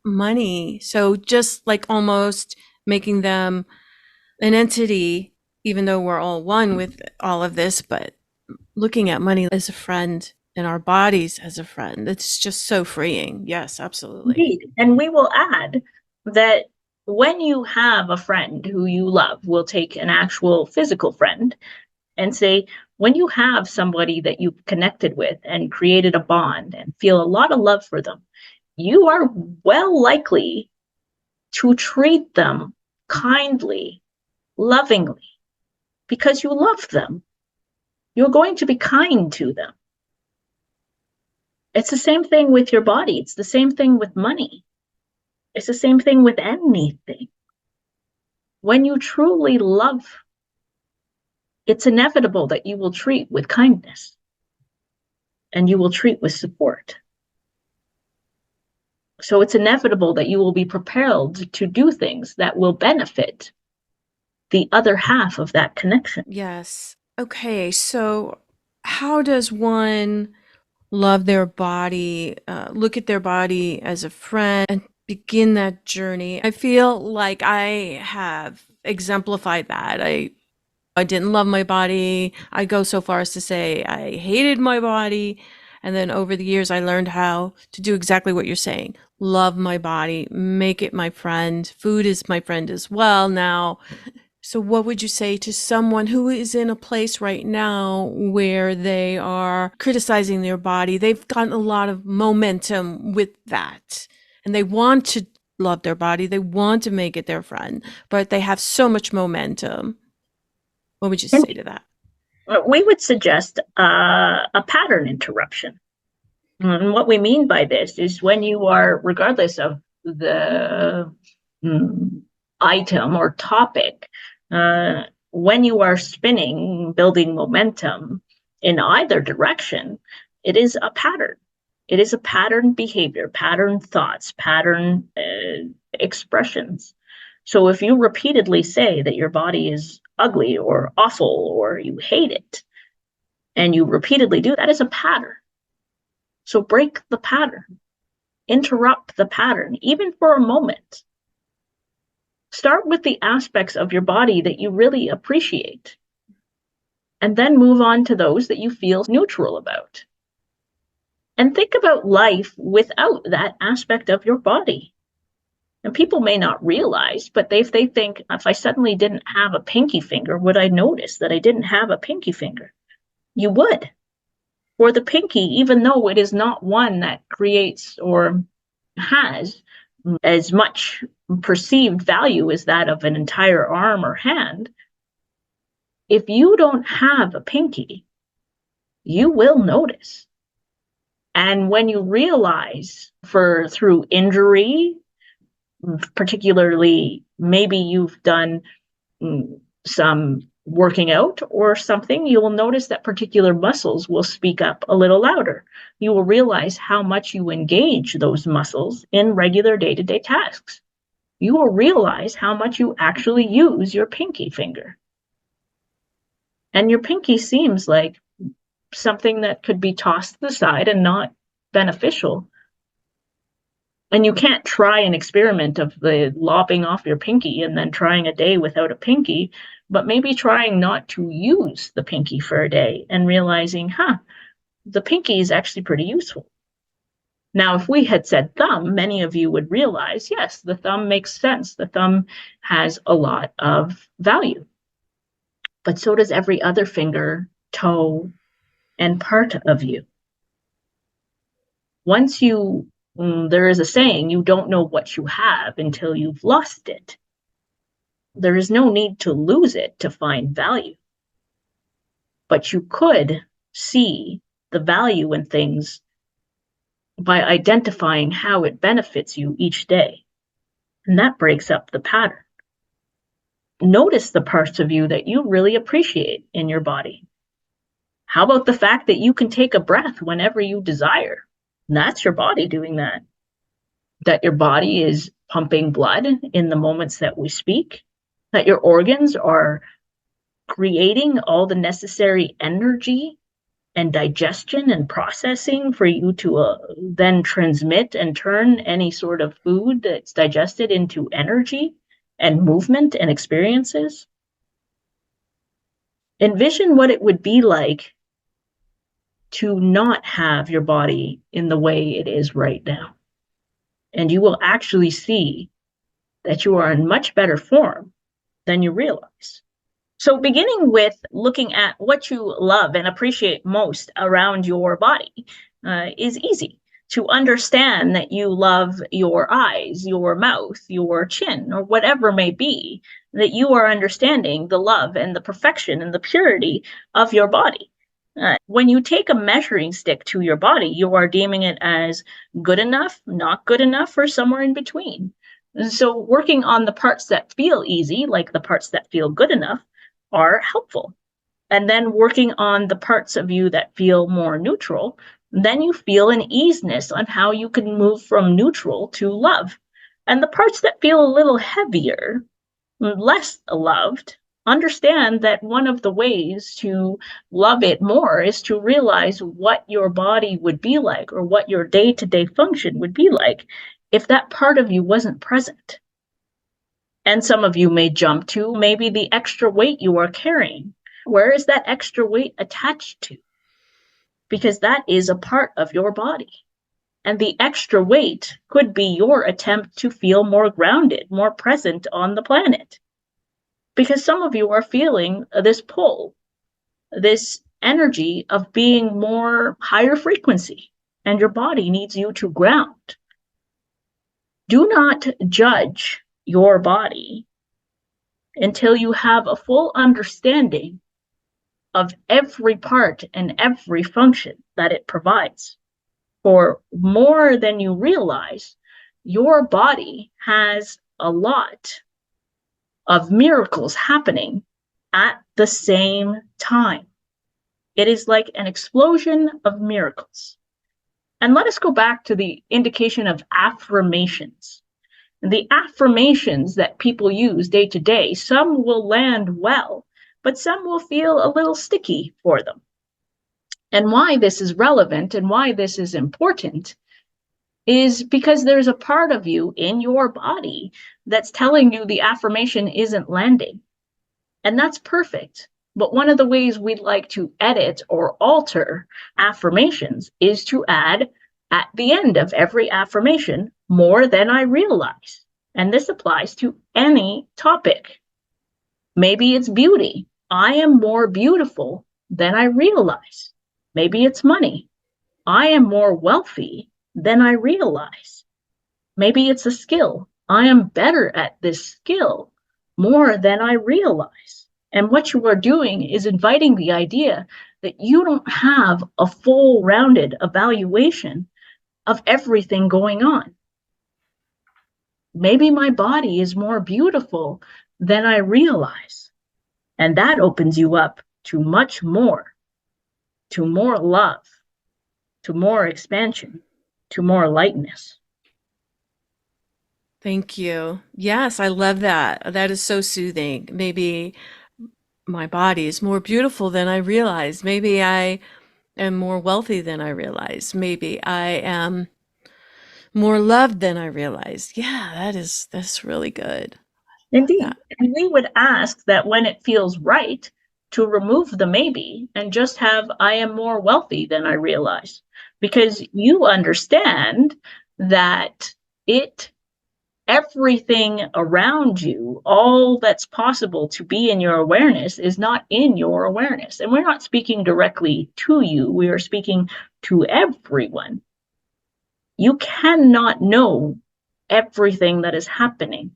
money. So just like almost making them an entity, even though we're all one with all of this, but looking at money as a friend and our bodies as a friend, it's just so freeing. Yes, absolutely. Indeed. And we will add that when you have a friend who you love, we'll take an actual physical friend and say, when you have somebody that you've connected with and created a bond and feel a lot of love for them, you are well likely to treat them kindly, lovingly, because you love them. You're going to be kind to them. It's the same thing with your body. It's the same thing with money. It's the same thing with anything. When you truly love, it's inevitable that you will treat with kindness and you will treat with support. So it's inevitable that you will be propelled to do things that will benefit the other half of that connection. Yes. Okay. So, how does one love their body, look at their body as a friend, and begin that journey? I feel like I have exemplified that. I didn't love my body. I go so far as to say I hated my body. And then over the years, I learned how to do exactly what you're saying. Love my body, make it my friend. Food is my friend as well now. So what would you say to someone who is in a place right now where they are criticizing their body? They've gotten a lot of momentum with that and they want to love their body. They want to make it their friend, but they have so much momentum. What would you And say to that? we would suggest a pattern interruption. And what we mean by this is when you are, regardless of the item or topic, when you are spinning, building momentum in either direction, it is a pattern. It is a pattern behavior, pattern thoughts, pattern expressions. So if you repeatedly say that your body is ugly or awful or you hate it, and you repeatedly do, that is a pattern. So break the pattern, interrupt the pattern, even for a moment. Start with the aspects of your body that you really appreciate, and then move on to those that you feel neutral about. And think about life without that aspect of your body. And people may not realize, but if they think, if I suddenly didn't have a pinky finger, would I notice that I didn't have a pinky finger? You would. For the pinky, even though it is not one that creates or has as much perceived value as that of an entire arm or hand, if you don't have a pinky, you will notice. And when you realize through injury, particularly maybe you've done some working out or something, you will notice that particular muscles will speak up a little louder. You will realize how much you engage those muscles in regular day-to-day tasks. You will realize how much you actually use your pinky finger. And your pinky seems like something that could be tossed to the side and not beneficial. And you can't try an experiment of the lopping off your pinky and then trying a day without a pinky, but maybe trying not to use the pinky for a day and realizing, the pinky is actually pretty useful. Now, if we had said thumb, many of you would realize, yes, the thumb makes sense. The thumb has a lot of value. But so does every other finger, toe, and part of you. Once there is a saying, you don't know what you have until you've lost it. There is no need to lose it to find value. But you could see the value in things by identifying how it benefits you each day. And that breaks up the pattern. Notice the parts of you that you really appreciate in your body. How about the fact that you can take a breath whenever you desire? And that's your body doing that. That your body is pumping blood in the moments that we speak, that your organs are creating all the necessary energy and digestion and processing for you to then transmit and turn any sort of food that's digested into energy and movement and experiences. Envision what it would be like to not have your body in the way it is right now. And you will actually see that you are in much better form than you realize. So beginning with looking at what you love and appreciate most around your body is easy. To understand that you love your eyes, your mouth, your chin, or whatever may be, that you are understanding the love and the perfection and the purity of your body. When you take a measuring stick to your body, you are deeming it as good enough, not good enough, or somewhere in between. So working on the parts that feel easy, like the parts that feel good enough, are helpful. And then working on the parts of you that feel more neutral, then you feel an easiness on how you can move from neutral to love. And the parts that feel a little heavier, less loved, understand that one of the ways to love it more is to realize what your body would be like or what your day-to-day function would be like if that part of you wasn't present. And some of you may jump to maybe the extra weight you are carrying. Where is that extra weight attached to? Because that is a part of your body. And the extra weight could be your attempt to feel more grounded, more present on the planet. Because some of you are feeling this pull, this energy of being more higher frequency, and your body needs you to ground. Do not judge your body until you have a full understanding of every part and every function that it provides. For more than you realize, your body has a lot of miracles happening at the same time. It is like an explosion of miracles. And let us go back to the indication of affirmations. The affirmations that people use day to day, some will land well, but some will feel a little sticky for them. And why this is relevant and why this is important is because there's a part of you in your body that's telling you the affirmation isn't landing. And that's perfect. But one of the ways we'd like to edit or alter affirmations is to add at the end of every affirmation, more than I realize. And this applies to any topic. Maybe it's beauty. I am more beautiful than I realize. Maybe it's money. I am more wealthy than I realize. Maybe it's a skill. I am better at this skill more than I realize. And what you are doing is inviting the idea that you don't have a full rounded evaluation of everything going on. Maybe my body is more beautiful than I realize. And that opens you up to much more, to more love, to more expansion, to more lightness. Thank you. Yes, I love that. That is so soothing. Maybe my body is more beautiful than I realize. Maybe I am more wealthy than I realize. Maybe I am more loved than I realized. Yeah, that's really good. Indeed. And we would ask that when it feels right to remove the maybe and just have I am more wealthy than I realize, because you understand that everything around you, all that's possible to be in your awareness is not in your awareness. And we're not speaking directly to you. We are speaking to everyone. You cannot know everything that is happening.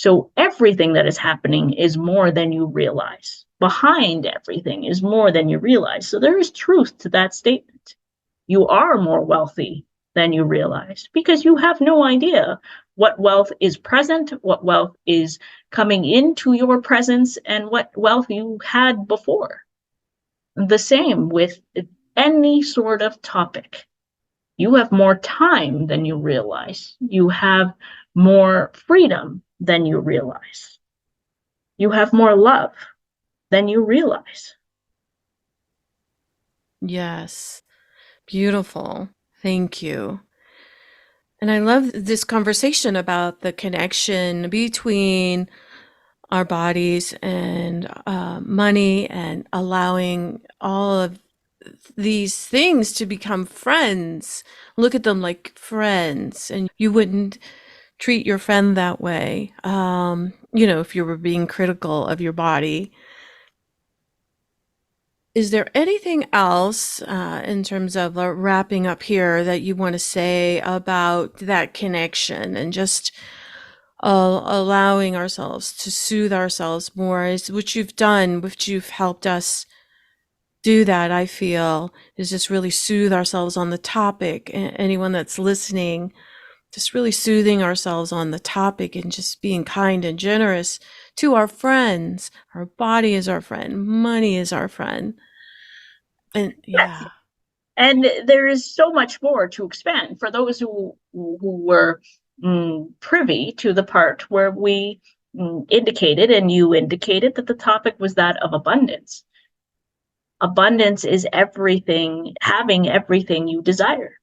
So everything that is happening is more than you realize. Behind everything is more than you realize. So there is truth to that statement. You are more wealthy than you realize because you have no idea what wealth is present, what wealth is coming into your presence, and what wealth you had before. The same with any sort of topic. You have more time than you realize. You have more freedom than you realize. You have more love than you realize. Yes. Beautiful. Thank you. And I love this conversation about the connection between our bodies and money, and allowing all of these things to become friends. Look at them like friends, and you wouldn't treat your friend that way, if you were being critical of your body. Is there anything else in terms of wrapping up here that you want to say about that connection and just allowing ourselves to soothe ourselves more, which you've done, which you've helped us do that, I feel, is just really soothe ourselves on the topic. Anyone that's listening, just really soothing ourselves on the topic and just being kind and generous to our friends. Our body is our friend. Money is our friend. And Yes. yeah. And there is so much more to expand for those who were privy to the part where we indicated, and you indicated, that the topic was that of abundance. Abundance is everything, having everything you desire,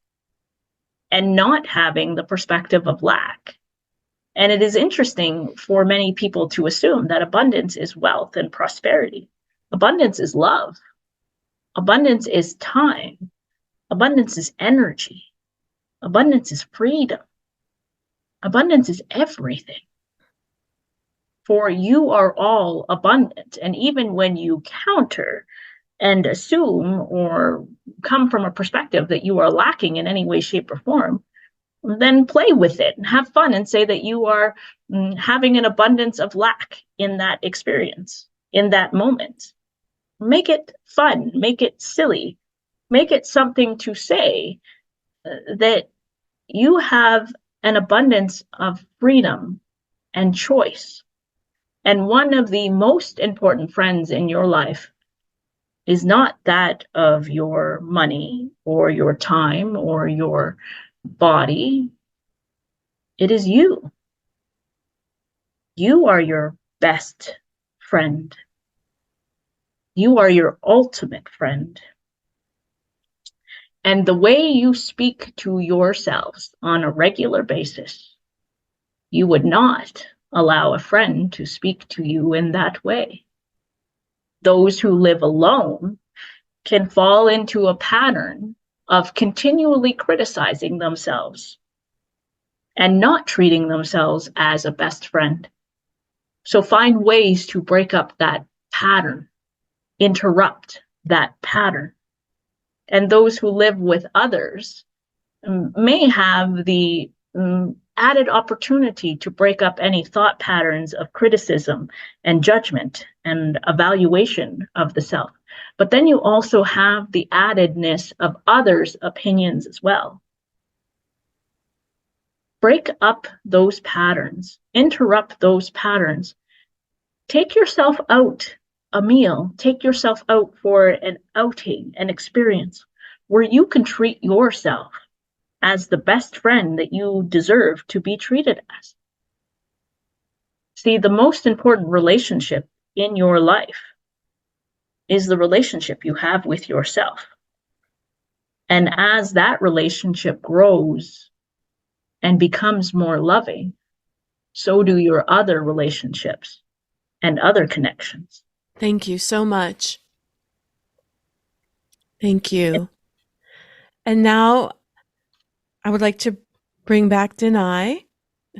and not having the perspective of lack. And it is interesting for many people to assume that abundance is wealth and prosperity. Abundance is love. Abundance is time. Abundance is energy. Abundance is freedom. Abundance is everything. For you are all abundant. And even when you counter and assume or come from a perspective that you are lacking in any way, shape, or form, then play with it and have fun and say that you are having an abundance of lack in that experience, in that moment. Make it fun, make it silly, make it something to say that you have an abundance of freedom and choice. And one of the most important friends in your life is not that of your money or your time or your body. It is you. You are your best friend. You are your ultimate friend. And the way you speak to yourselves on a regular basis, you would not allow a friend to speak to you in that way. Those who live alone can fall into a pattern of continually criticizing themselves and not treating themselves as a best friend. So find ways to break up that pattern, interrupt that pattern. And those who live with others may have the added opportunity to break up any thought patterns of criticism and judgment and evaluation of the self. But then you also have the addedness of others' opinions as well. Break up those patterns, interrupt those patterns. Take yourself out a meal, take yourself out for an outing, an experience where you can treat yourself as the best friend that you deserve to be treated as. See, the most important relationship in your life is the relationship you have with yourself. And as that relationship grows and becomes more loving, so do your other relationships and other connections. Thank you so much. Thank you. And now I would like to bring back Danay.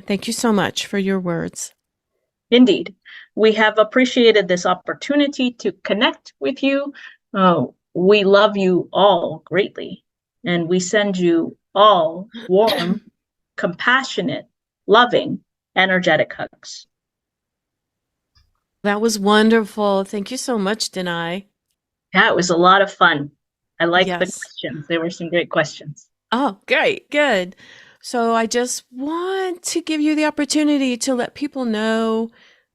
Thank you so much for your words. Indeed, we have appreciated this opportunity to connect with you. We love you all greatly, and we send you all warm, compassionate, loving, energetic hugs. That was wonderful. Thank you so much, Danay. Yeah, it was a lot of fun. I liked the Yes. questions. They were some great questions. Oh, great. Good. So I just want to give you the opportunity to let people know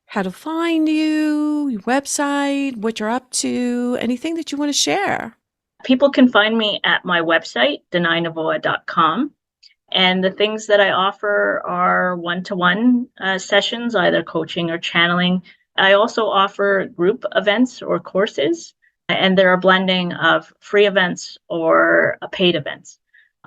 how to find you, your website, what you're up to, anything that you want to share. People can find me at my website, danaynovoa.com. And the things that I offer are one-to-one sessions, either coaching or channeling. I also offer group events or courses, and they're a blending of free events or paid events.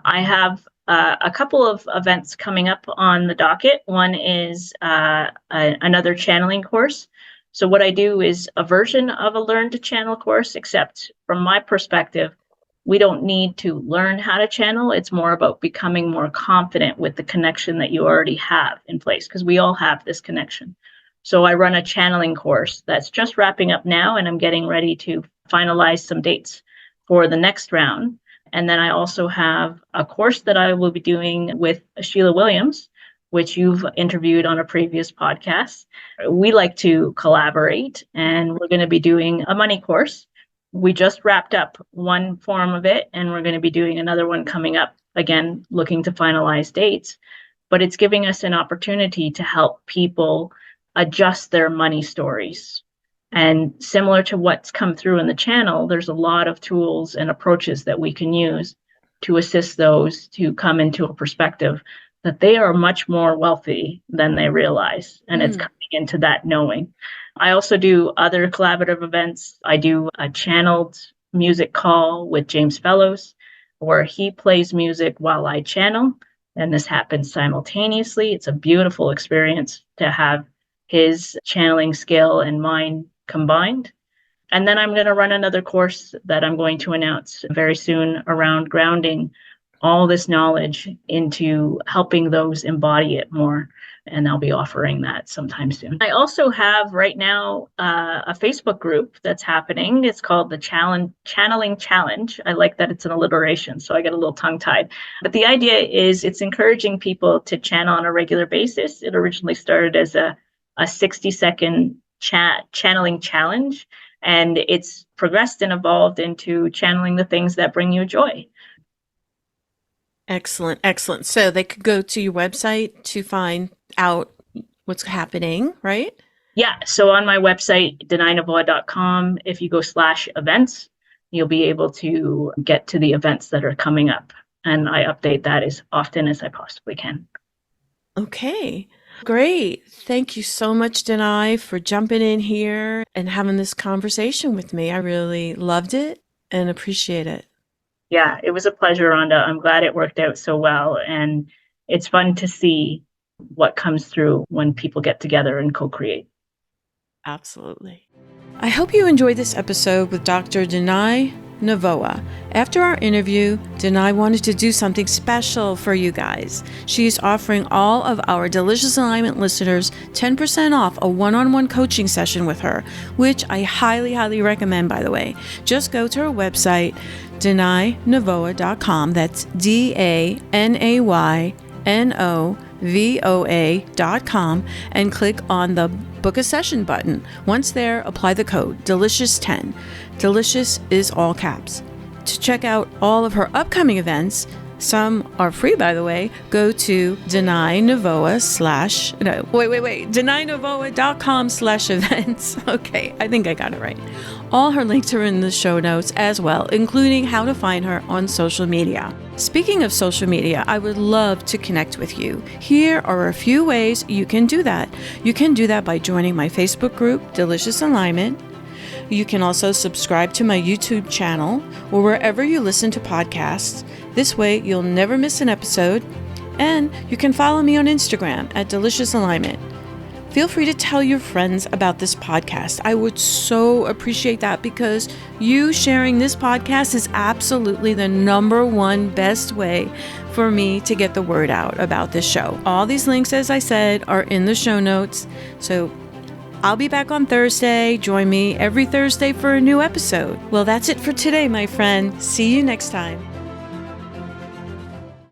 I have a couple of events coming up on the docket. One is another channeling course. So, what I do is a version of a Learn to Channel course, except from my perspective, we don't need to learn how to channel. It's more about becoming more confident with the connection that you already have in place, because we all have this connection. So, I run a channeling course that's just wrapping up now, and I'm getting ready to finalize some dates for the next round. And then I also have a course that I will be doing with Sheila Williams, which you've interviewed on a previous podcast. We like to collaborate, and we're going to be doing a money course. We just wrapped up one form of it, and we're going to be doing another one coming up, again, looking to finalize dates. But it's giving us an opportunity to help people adjust their money stories. And similar to what's come through in the channel, there's a lot of tools and approaches that we can use to assist those to come into a perspective that they are much more wealthy than they realize. And it's coming into that knowing. I also do other collaborative events. I do a channeled music call with James Fellows, where he plays music while I channel. And this happens simultaneously. It's a beautiful experience to have his channeling skill and mine combined. And then I'm going to run another course that I'm going to announce very soon around grounding all this knowledge into helping those embody it more. And I'll be offering that sometime soon. I also have right now a Facebook group that's happening. It's called the Channeling Challenge. I like that it's an alliteration, so I get a little tongue-tied. But the idea is it's encouraging people to channel on a regular basis. It originally started as a 60-second channeling challenge, and it's progressed and evolved into channeling the things that bring you joy. Excellent. Excellent. So they could go to your website to find out what's happening, right? Yeah. So on my website, danaynovoa.com, if you go /events, you'll be able to get to the events that are coming up. And I update that as often as I possibly can. Okay. Great. Thank you so much, Danay, for jumping in here and having this conversation with me. I really loved it and appreciate it. Yeah, it was a pleasure, Rhonda. I'm glad it worked out so well. And it's fun to see what comes through when people get together and co-create. Absolutely. I hope you enjoyed this episode with Dr. Danay Novoa. After our interview, Danay wanted to do something special for you guys. She is offering all of our Delicious Alignment listeners 10% off a one-on-one coaching session with her, which I highly, highly recommend, by the way. Just go to her website, danaynovoa.com. That's DANAYNOVOA.com, and click on the Book a Session button. Once there, apply the code DELICIOUS10. Delicious is all caps. To check out all of her upcoming events, some are free, by the way, go to danaynovoa.com/events. Okay, I think I got it right. All her links are in the show notes as well, including how to find her on social media. Speaking of social media, I would love to connect with you. Here are a few ways you can do that. You can do that by joining my Facebook group, Delicious Alignment. You can also subscribe to my YouTube channel or wherever you listen to podcasts. This way, you'll never miss an episode. And you can follow me on Instagram at Delicious Alignment. Feel free to tell your friends about this podcast. I would so appreciate that, because you sharing this podcast is absolutely the number one best way for me to get the word out about this show. All these links, as I said, are in the show notes. So I'll be back on Thursday. Join me every Thursday for a new episode. Well, that's it for today, my friend. See you next time.